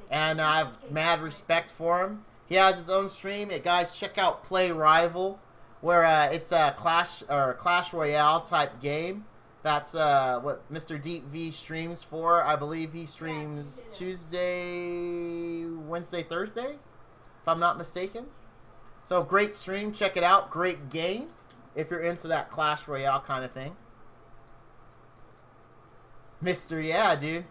And I have mad respect for him. He has his own stream. Guys, check out Play Rival, where it's a Clash Royale type game. That's what Mr. Deep V streams for. I believe he streams Tuesday, Wednesday, Thursday, if I'm not mistaken. So great stream. Check it out. Great game if you're into that Clash Royale kind of thing. Yeah, dude.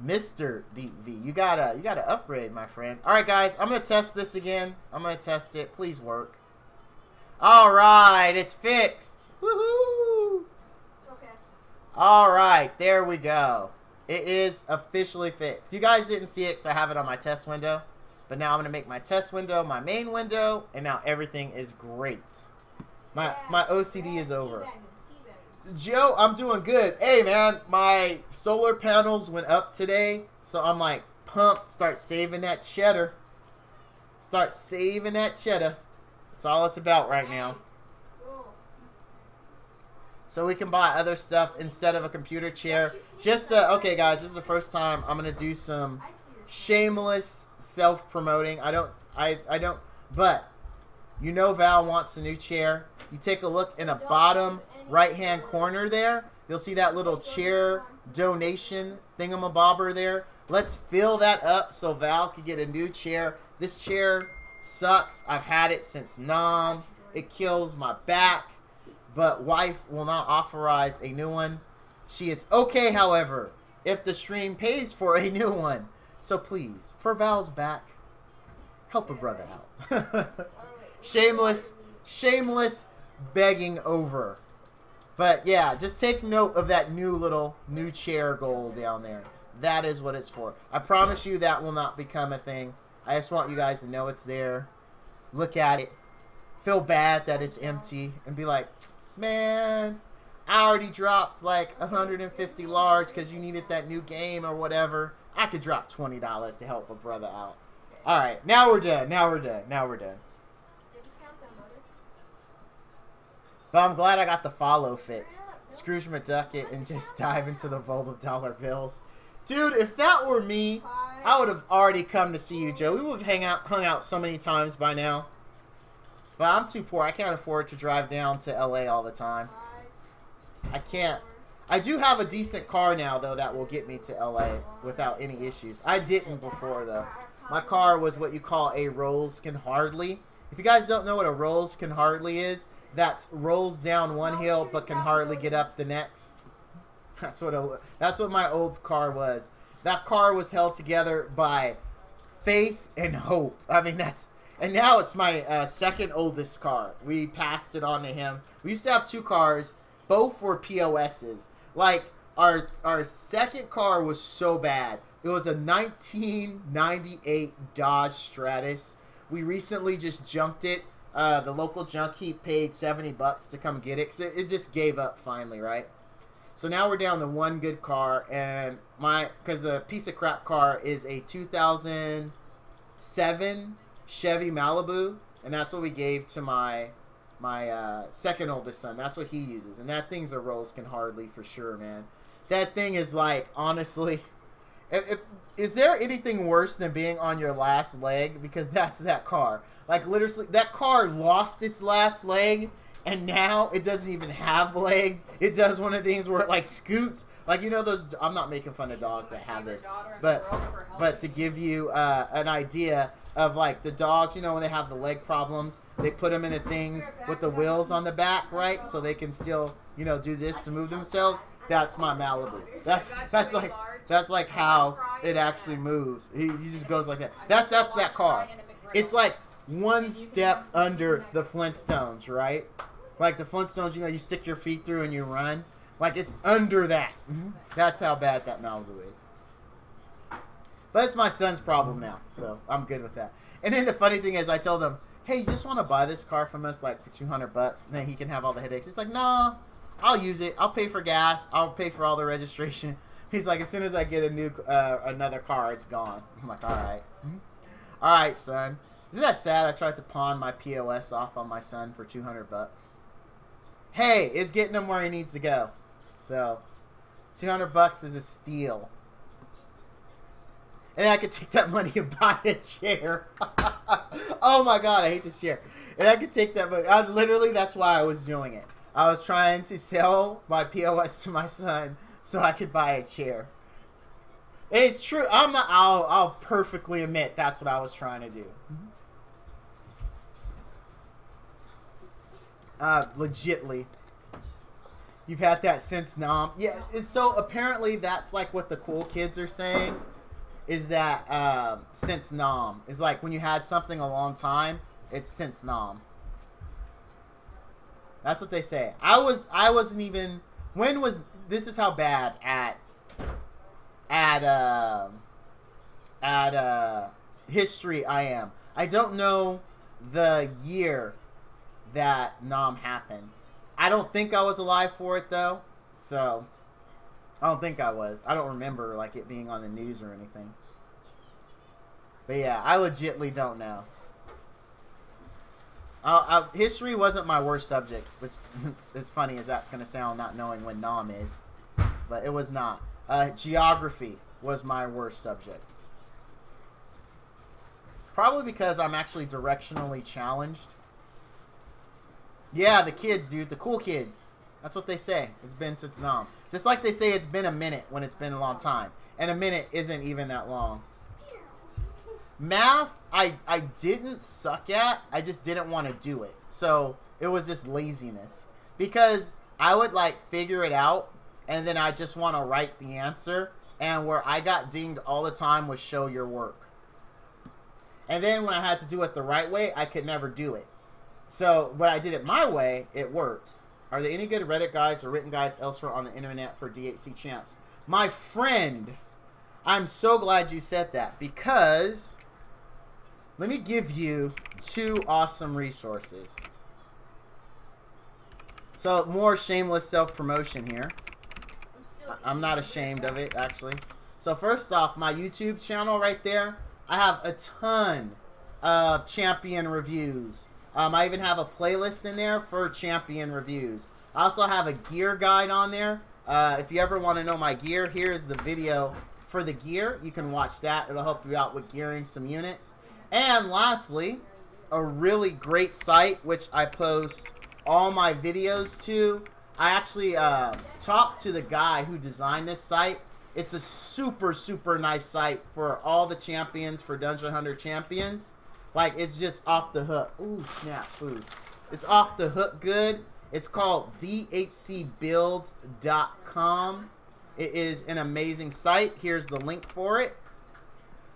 Mr. Deep V. You gotta upgrade, my friend. Alright, guys, I'm gonna test this again. I'm gonna test it. Please work. Alright, it's fixed. Woohoo! Okay. Alright, there we go. It is officially fixed. You guys didn't see it because I have it on my test window. But now I'm gonna make my test window my main window, and now everything is great. My OCD is over. Joe, I'm doing good. Hey, man, my solar panels went up today, so I'm like pumped. Start saving that cheddar. Start saving that cheddar. That's all it's about right now. So we can buy other stuff instead of a computer chair. Just okay, guys, this is the first time I'm gonna do some shameless self-promoting. I don't. But you know, Val wants a new chair. You take a look in the bottom right-hand corner there. You'll see that little chair donation thingamabobber there. Let's fill that up so Val can get a new chair. This chair sucks. I've had it since Nam. It kills my back. But wife will not authorize a new one. She is okay, however, if the stream pays for a new one. So please, for Val's back, help a brother out. Shameless begging over. But yeah, just take note of that new chair goal down there. That is what it's for. I promise you that will not become a thing. I just want you guys to know it's there. Look at it. Feel bad that it's empty. And be like, man, I already dropped like 150 large because you needed that new game or whatever. I could drop $20 to help a brother out. Alright, now we're done. Now we're done. But I'm glad I got the follow fixed. Scrooge McDuck it and just dive into the vault of dollar bills. Dude, if that were me, I would have already come to see you, Joe. We would have hung out so many times by now. But I'm too poor. I can't afford to drive down to LA all the time. I can't. I do have a decent car now, though, that will get me to LA without any issues. I didn't before, though. My car was what you call a rolls can hardly. If you guys don't know what a rolls can hardly is, that rolls down one hill but can hardly get up the next. That's what my old car was. That car was held together by faith and hope. I mean, and now it's my second oldest car. We passed it on to him. We used to have two cars. Both were POSs. Like, our second car was so bad. It was a 1998 Dodge Stratus. We recently just junked it. The local junk heap paid $70 to come get it. So it just gave up finally, right? So now we're down to one good car, and because the piece of crap car is a 2007 Chevy Malibu, and that's what we gave to my second oldest son. That's what he uses, and that thing's a rolls can hardly for sure, man. That thing is like, honestly, is there anything worse than being on your last leg? Because that's that car. Like, literally, that car lost its last leg, And now it doesn't even have legs. It does one of the things where it like scoots. Like, you know those, I'm not making fun of dogs that have this, but to give you an idea of like the dogs, you know, when they have the leg problems, they put them into things with the wheels on the back, right? So they can still, you know, do this to move themselves. That's my Malibu. That's like how it actually moves. He just goes like that. That's that car. It's like one step under the Flintstones, right? Like the Flintstones, you know, you stick your feet through and you run. Like it's under that. That's how bad that Malibu is. But it's my son's problem now, so I'm good with that. And then the funny thing is, I told him, hey, you just want to buy this car from us like for $200 bucks, and then he can have all the headaches. He's like, nah, I'll use it. I'll pay for gas. I'll pay for all the registration. He's like, as soon as I get a new another car, it's gone. I'm like, all right. All right, son. Isn't that sad? I tried to pawn my POS off on my son for $200 bucks. Hey, it's getting him where he needs to go. So, $200 bucks is a steal. And I could take that money and buy a chair. Oh my god, I hate this chair. And I could take that money. Literally, that's why I was doing it. I was trying to sell my POS to my son so I could buy a chair. It's true. I'll perfectly admit that's what I was trying to do. Legitly. You've had that since Nom. Yeah, so apparently that's like what the cool kids are saying. Is that since Nom. It's like when you had something a long time, it's since Nom. That's what they say. I wasn't even, when was, this is how bad at history I am. I don't know the year that Nom happened. I don't think I was alive for it though, so I don't think I was. I don't remember like it being on the news or anything. But yeah, I legitly don't know. History wasn't my worst subject, which as funny as that's going to sound, not knowing when Nom is. But it was not. Geography was my worst subject. Probably because I'm actually directionally challenged. Yeah, the kids, dude. The cool kids. That's what they say. It's been since Nom. Just like they say it's been a minute when it's been a long time. And a minute isn't even that long. Math, I didn't suck at. I just didn't want to do it. So, it was just laziness. Because I would, like, figure it out. And then I just want to write the answer. And where I got dinged all the time was show your work. And then when I had to do it the right way, I could never do it. So, when I did it my way, it worked. Are there any good Reddit guides or written guides elsewhere on the internet for DHC champs? My friend, I'm so glad you said that. Because let me give you 2 awesome resources. So, more shameless self-promotion here. I'm not ashamed of it, actually. So, first off, my YouTube channel right there, I have a ton of champion reviews. I even have a playlist in there for champion reviews. I also have a gear guide on there. If you ever want to know my gear, here's the video for the gear. You can watch that. It'll help you out with gearing some units. And lastly, a really great site, which I post all my videos to. I actually talked to the guy who designed this site. It's a super, super nice site for all the champions, for Dungeon Hunter champions. Like, it's just off the hook. Ooh, snap, food. It's off the hook good. It's called dhcbuilds.com. It is an amazing site. Here's the link for it.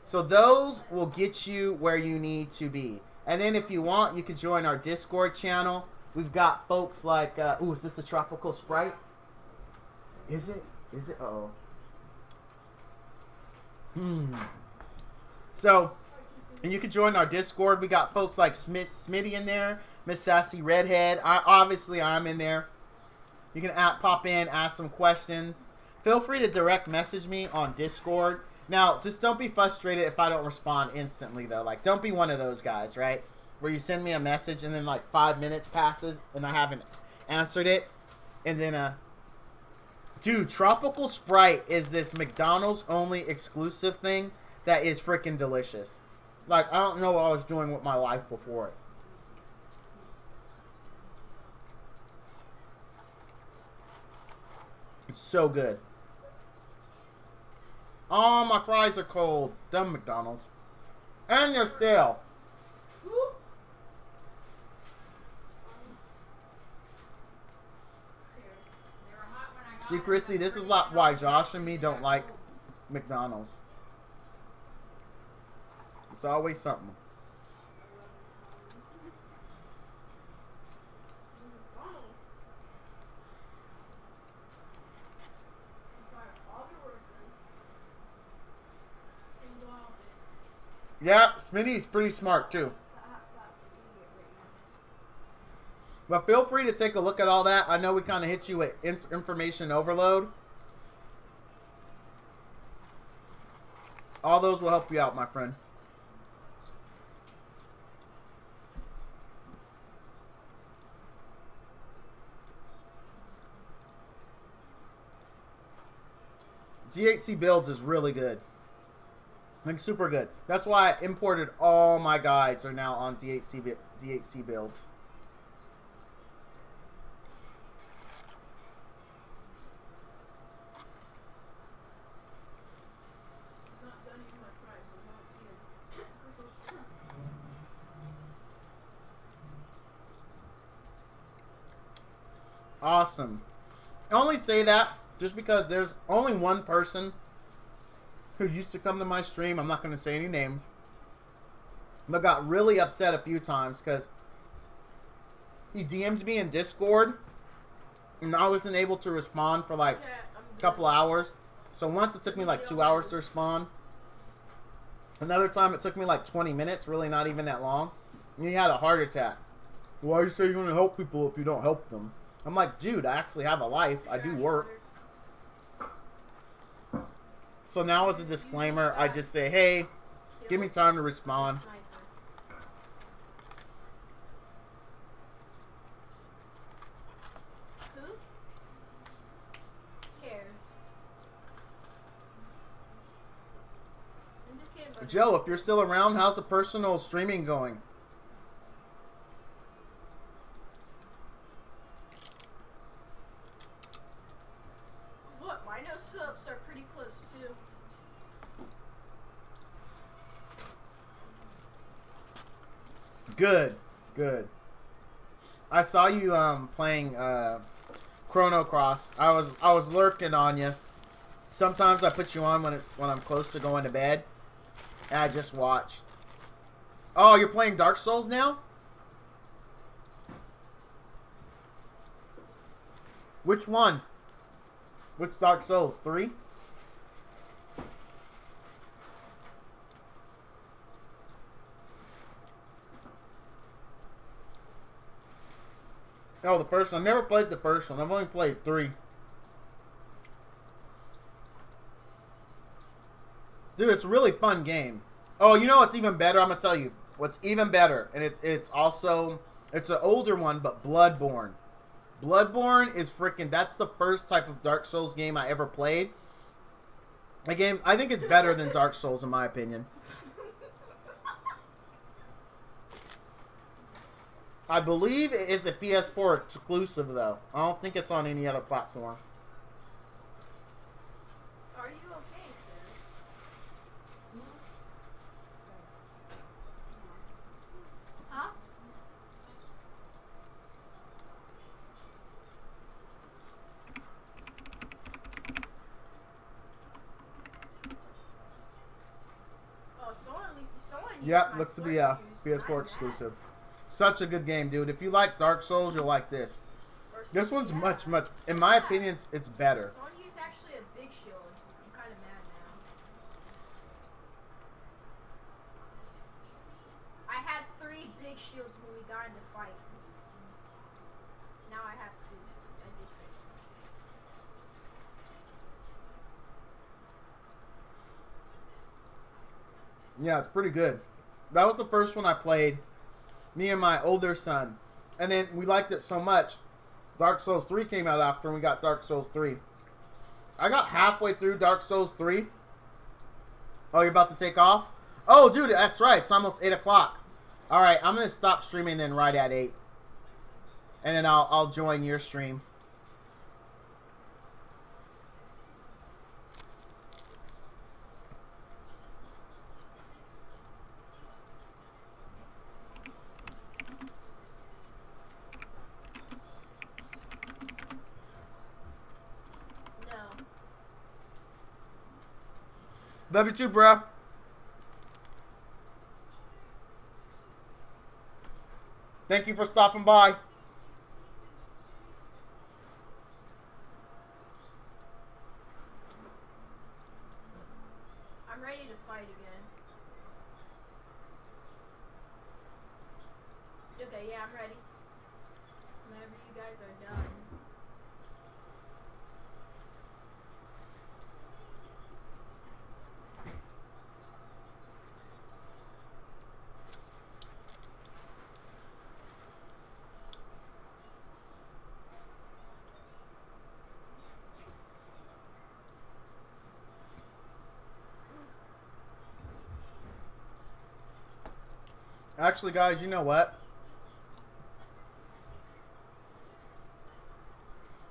So those will get you where you need to be. And then if you want, you can join our Discord channel. We've got folks like, ooh, is this the Tropical Sprite? Is it? Is it? Uh-oh. So, and you can join our Discord. We got folks like Smitty in there, Miss Sassy Redhead. Obviously, I'm in there. You can pop in, ask some questions. Feel free to direct message me on Discord. Now, just don't be frustrated if I don't respond instantly, though. Like, don't be one of those guys, right? Where you send me a message and then, like, 5 minutes passes and I haven't answered it. And then, dude, Tropical Sprite is this McDonald's only exclusive thing that is freaking delicious. Like, I don't know what I was doing with my life before it. It's so good. Oh, my fries are cold. Dumb McDonald's. And they're stale. See, Chrissy, this is why Josh and me don't like McDonald's. It's always something. Yeah, Smitty's pretty smart too. But feel free to take a look at all that. I know we kind of hit you with information overload. All those will help you out, my friend. DHC builds is really good. Like super good. That's why I imported all my guides are now on DHC builds. Awesome. I only say that just because there's only one person who used to come to my stream, I'm not going to say any names, but got really upset a few times because he DM'd me in Discord and I wasn't able to respond for like a couple hours. So once it took me like 2 hours to respond. Another time it took me like 20 minutes, really not even that long. And he had a heart attack. Why you say you're going to help people if you don't help them? I'm like, dude, I actually have a life. I do work. So now as a disclaimer, I just say, hey, give me time to respond. Who cares? Joe, if you're still around, how's the personal streaming going? What? My nose subs are pretty close too. Good, good. I saw you playing Chrono Cross. I was lurking on you. Sometimes I put you on when I'm close to going to bed, and I just watched. Oh, you're playing Dark Souls now? Which one? Which Dark Souls? 3? Oh, the first one. I never played the first one. I've only played 3. Dude, it's a really fun game. Oh, you know what's even better? I'm going to tell you. What's even better, and it's also, it's an older one, but Bloodborne. Bloodborne is freaking, that's the first type of Dark Souls game I ever played. The game, I think it's better than Dark Souls in my opinion. I believe it is a PS4 exclusive though. I don't think it's on any other platform. Are you okay, sir? Huh? Oh, someone Yep, looks to be a PS4 exclusive. Such a good game, dude. If you like Dark Souls, you'll like this. This one's much, in my opinion, it's better. Someone used actually a big shield. I'm kind of mad now. I had 3 big shields when we got in the fight. Now I have 2. I just Yeah, it's pretty good. That was the first one I played. Me and my older son. And then we liked it so much. Dark Souls 3 came out after and we got Dark Souls 3. I got halfway through Dark Souls 3. Oh, you're about to take off? Oh, dude, that's right. It's almost 8 o'clock. Alright, I'm going to stop streaming then right at 8. And then I'll join your stream. Love you too, bro. Thank you for stopping by. I'm ready to fight again. Okay, yeah, I'm ready. Whenever you guys are done. Actually, guys, you know what?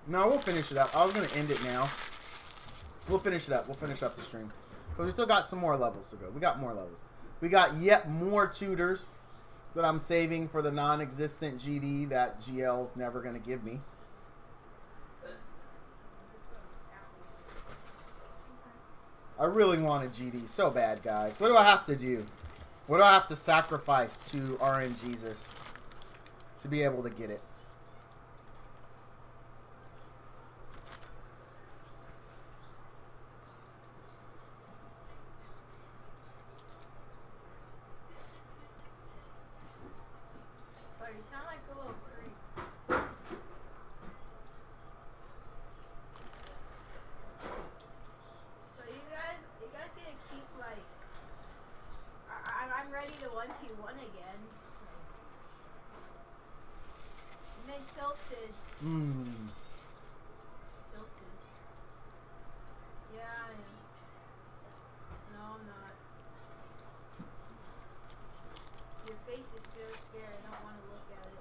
No, we'll finish it up. I was going to end it now. We'll finish it up. We'll finish up the stream. But we still got some more levels to go. We got more levels. We got yet more tutors that I'm saving for the non-existent GD that GL's never going to give me. I really want a GD so bad, guys. What do I have to do? What do I have to sacrifice to RNGesus to be able to get it? Oh, you sound like a little creep. So you guys gonna keep like I'm ready to 1v1 again. I'm in tilted. Tilted. Yeah, I am. No, I'm not. Your face is so scary. I don't want to look at it.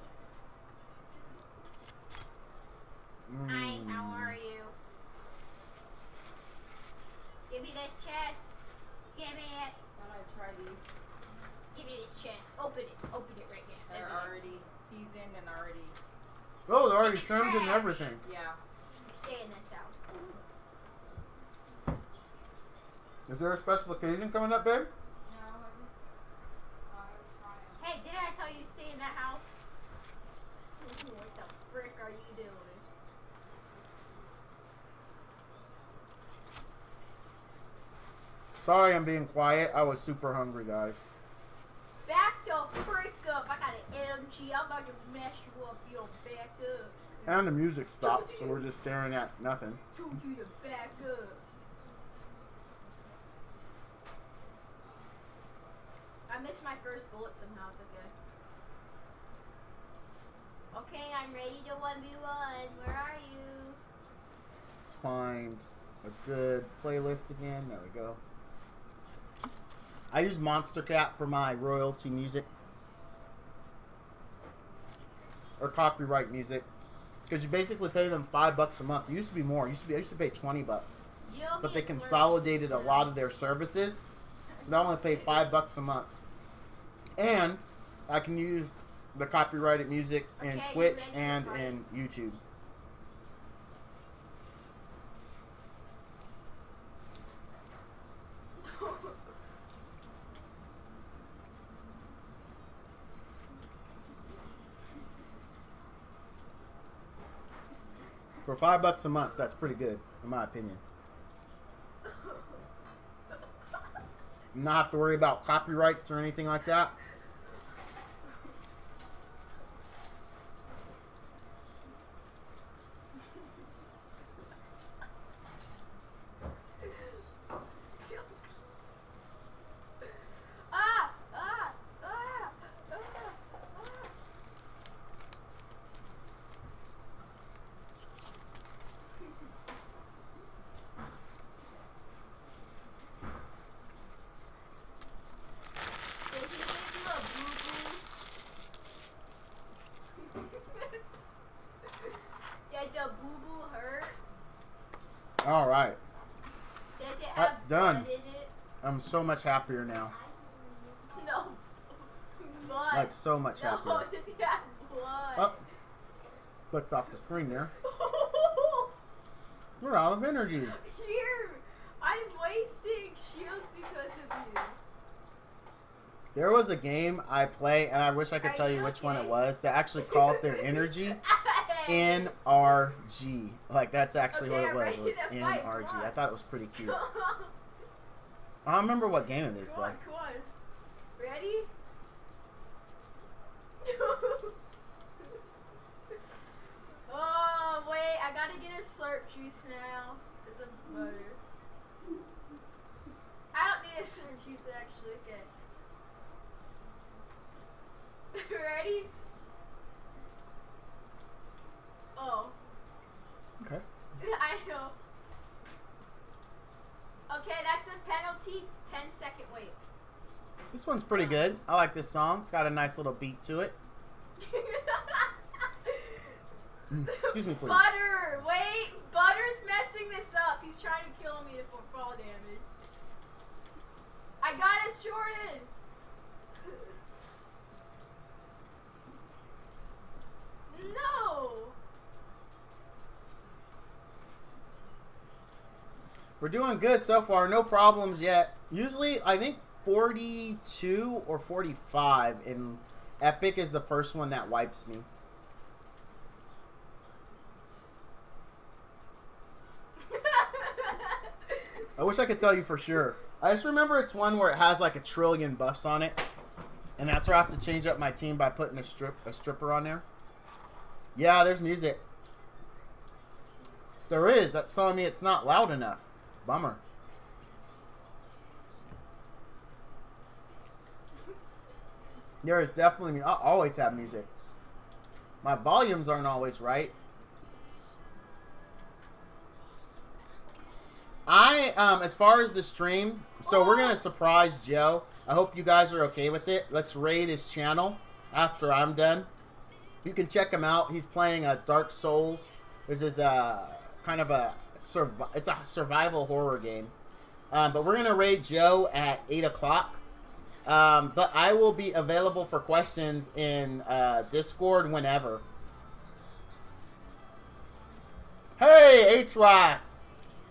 Hi, how are you? Give me this chest. Give me it. Thought I'd try these. Give me this chest. Open it. Open it right now. They're already seasoned and already. Oh, they're already This is trimmed and trash. everything. Yeah. You stay in this house. Is there a special occasion coming up, babe? No, I just thought I would try them. Hey, didn't I tell you to stay in that house? What the frick are you doing? Sorry I'm being quiet. I was super hungry, guys. Back the frick up. I got an MG. I'm about to mess you up. You don't back up. And the music stopped, so we're just staring at nothing. Told you to back up. I missed my first bullet somehow. It's okay. Okay, I'm ready to 1v1. Where are you? Let's find a good playlist again. There we go. I use Monster Cat for my royalty music. Or copyright music. Because you basically pay them $5 a month. It used to be more. I used to pay $20. But they consolidated a lot of their services. So now I only pay $5 a month. And I can use the copyrighted music in Okay, Twitch you ready to and fight? in YouTube. For $5 a month, that's pretty good, in my opinion. Not have to worry about copyrights or anything like that. Did the boo-boo hurt? All right. Does it have That's done. blood in it? I'm so much happier now. No. Blood. Like, so much No, happier. does it have blood? Oh. Flipped off the screen there. We're out of energy. Here, I'm wasting shields There was a game I play, and I wish I could tell you which one it was, that actually called their energy NRG. Like, that's actually what it was. It was NRG. I thought it was pretty cute. I don't remember what game it is, though. Come on. Ready? Oh, wait. I gotta get a slurp juice now. Because of butter. I don't need a slurp juice, actually. Okay. Ready? Oh. Okay. I know. Okay, that's a penalty. 10-second wait. This one's pretty good. I like this song. It's got a nice little beat to it. Excuse me, please. Butter! Wait! Butter's messing this up. He's trying to kill me for fall damage. I got us, Jordan! No! We're doing good so far. No problems yet. Usually, I think 42 or 45 in Epic is the first one that wipes me. I wish I could tell you for sure. I just remember it's one where it has like 1 trillion buffs on it. And that's where I have to change up my team by putting a stripper on there. Yeah, there's music. There is. That's telling me it's not loud enough. Bummer. There is definitely... I always have music. My volumes aren't always right. As far as the stream, so we're going to surprise Joe. I hope you guys are okay with it. Let's raid his channel after I'm done. You can check him out. He's playing Dark Souls. This is kind of a it's a survival horror game. But we're going to raid Joe at 8 o'clock. But I will be available for questions in Discord whenever. Hey, HY!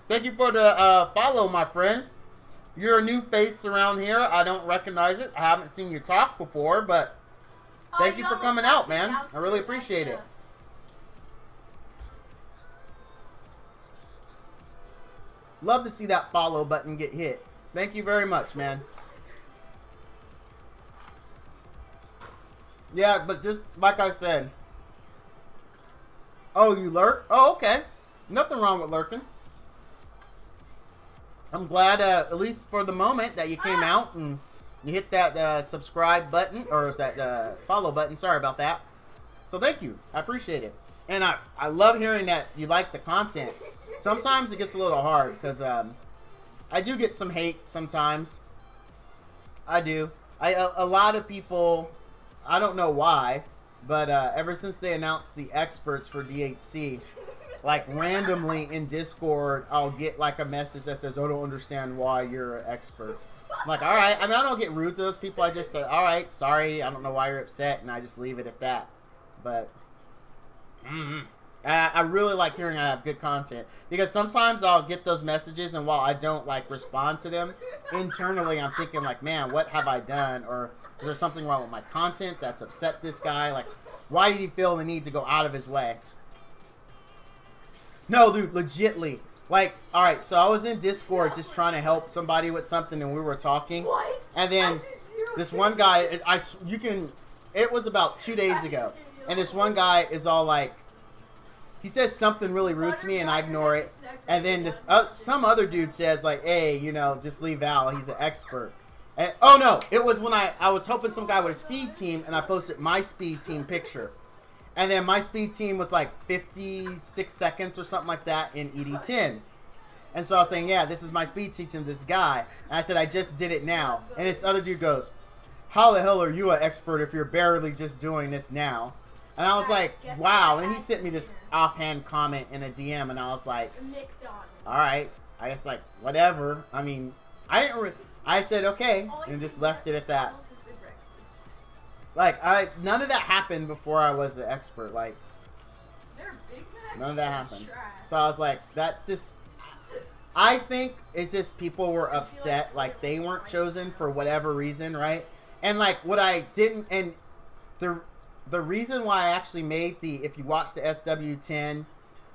Thank you for the follow, my friend. You're a new face around here. I don't recognize it. I haven't seen you talk before, but thank you for coming out, man. I really appreciate it. Love to see that follow button get hit. Thank you very much, man. Yeah, but just like I said. Oh, you lurk? Oh, okay. Nothing wrong with lurking. I'm glad, at least for the moment, that you came out and you hit that subscribe button, or is that follow button. Sorry about that. So thank you. I appreciate it. And I love hearing that you like the content. Sometimes it gets a little hard because I do get some hate sometimes. I do. A lot of people, I don't know why, but ever since they announced the experts for DHC, like randomly in Discord, I'll get like a message that says, "I don't understand why you're an expert." I'm like, all right. I mean, I don't get rude to those people. I just say, all right, sorry, I don't know why you're upset, and I just leave it at that. But I really like hearing I have good content, because sometimes I'll get those messages, and while I don't like respond to them, internally I'm thinking like, man, what have I done? Or is there something wrong with my content that's upset this guy? Like, why did he feel the need to go out of his way? No, dude, legitly. Like, all right, so I was in Discord just trying to help somebody with something, and we were talking. What? And then this one guy, it was about 2 days ago, and this one guy is all like, he says something really rude to me, and I ignore it. And then this some other dude says like, hey, you know, just leave Al, he's an expert. And, oh no, it was when I was helping some guy with a speed team, and I posted my speed team picture. And then my speed team was like 56 seconds or something like that in ED10. And so I was saying, yeah, this is my speed team to this guy. And I said, I just did it now. And this other dude goes, how the hell are you an expert if you're barely just doing this now? And I was like, wow. And he sent me this offhand comment in a DM. And I was like, all right. I guess like, whatever. I mean, I said, okay. And just left it at that. Like, none of that happened before I was an expert. Like, none of that happened. So I was like, that's just, I think it's just people were upset. Like, they weren't chosen for whatever reason, right? And like what I didn't, and the reason why I actually made the, if you watch the SW10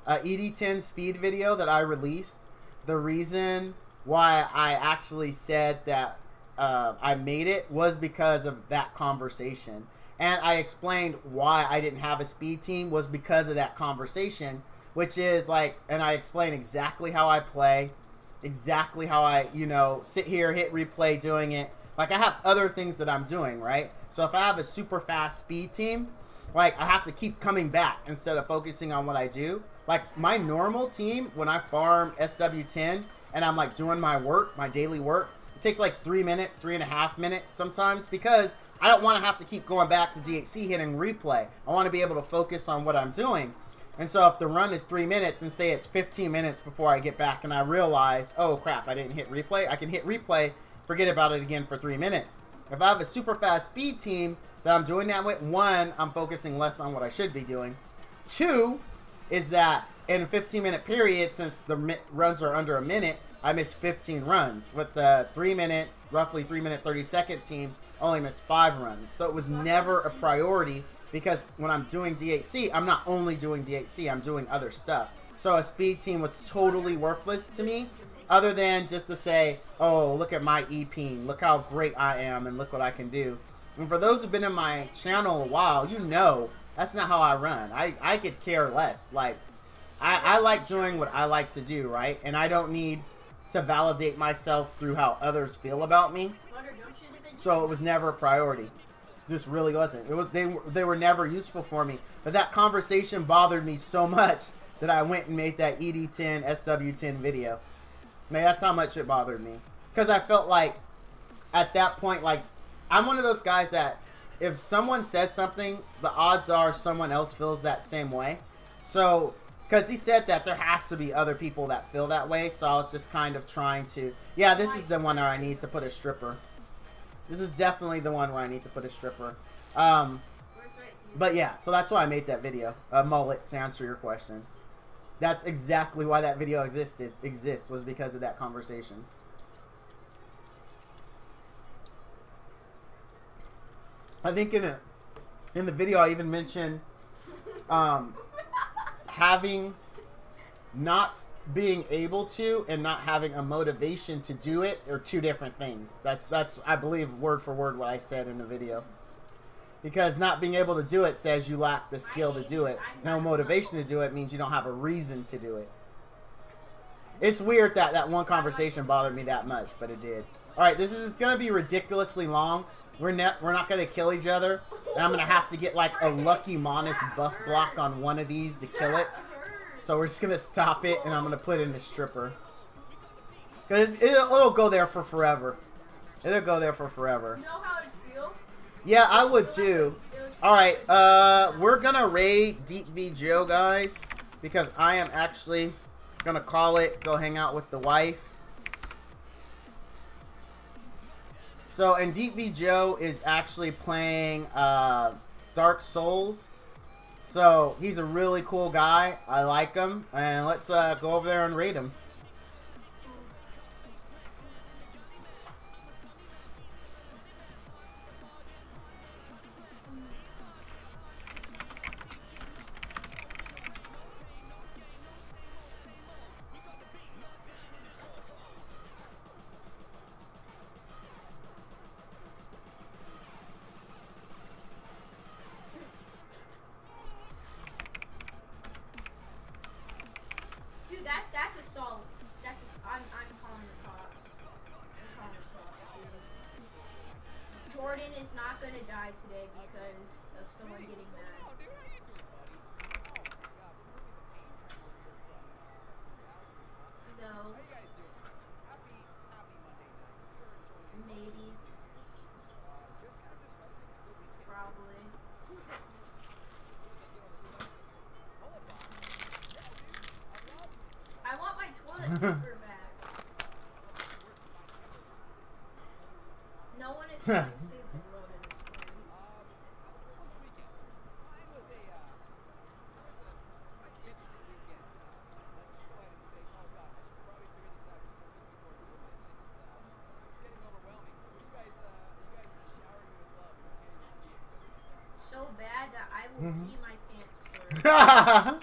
ED10 speed video that I released, the reason why I actually said that I made it was because of that conversation. And I explained why I didn't have a speed team was because of that conversation, which is like, and I explained exactly how I play, exactly how I, you know, sit here, hit replay doing it. Like, I have other things that I'm doing, right? So if I have a super fast speed team, like, I have to keep coming back instead of focusing on what I do. Like, my normal team, when I farm SW10 and I'm, like, doing my work, my daily work, it takes, like, 3 minutes, 3.5 minutes sometimes because I don't want to have to keep going back to DHC hitting replay. I want to be able to focus on what I'm doing. And so if the run is 3 minutes and say it's 15 minutes before I get back and I realize, oh, crap, I didn't hit replay, I can hit replay, forget about it again for 3 minutes. If I have a super fast speed team that I'm doing that with, one, I'm focusing less on what I should be doing. Two, is that in a 15-minute period, since the runs are under a minute, I missed 15 runs. With the 3 minute, roughly 3 minute 30-second team, only missed 5 runs. So it was never a priority because when I'm doing DHC, I'm not only doing DHC, I'm doing other stuff. So a speed team was totally worthless to me, other than just to say, oh, look at my EP, look how great I am, and look what I can do. And for those who've been in my channel a while, you know that's not how I run. I could care less. Like, I like doing what I like to do, right? And I don't need to validate myself through how others feel about me. So it was never a priority. This really wasn't. It was they were never useful for me. But that conversation bothered me so much that I went and made that ED10 SW10 video. Man, that's how much it bothered me. Because I felt like at that point, like, I'm one of those guys that if someone says something, the odds are someone else feels that same way. So, because he said that there has to be other people that feel that way. So I was just kind of trying to, yeah, this is the one where I need to put a stripper. This is definitely the one where I need to put a stripper. But yeah, so that's why I made that video. Mullet, to answer your question. That's exactly why that video exists was because of that conversation. I think in the video I even mentioned having not being able to and not having a motivation to do it are two different things. That's I believe word for word what I said in the video. Because not being able to do it says you lack the skill to do it. No motivation to do it means you don't have a reason to do it. It's weird that that one conversation bothered me that much, but it did. All right, this is going to be ridiculously long. We're not going to kill each other. And I'm going to have to get like a Lucky Monis buff block on one of these to kill it. So we're just going to stop it and I'm going to put in a stripper. Because it'll go there for forever. It'll go there for forever. You know how it feels? Yeah, I would too. Alright, we're gonna raid Deep V Joe, guys, because I am actually gonna call it, go hang out with the wife. So, and Deep V Joe is actually playing Dark Souls. So, he's a really cool guy. I like him. And let's go over there and raid him. That's a solid. I'm calling the cops. I'm calling the cops, dude. Jordan is not gonna die today because of someone getting mad. No. Maybe. Probably. I want my toilet paper back. No one is feeling safe in the road in this point. will Mhm. pee my pants for.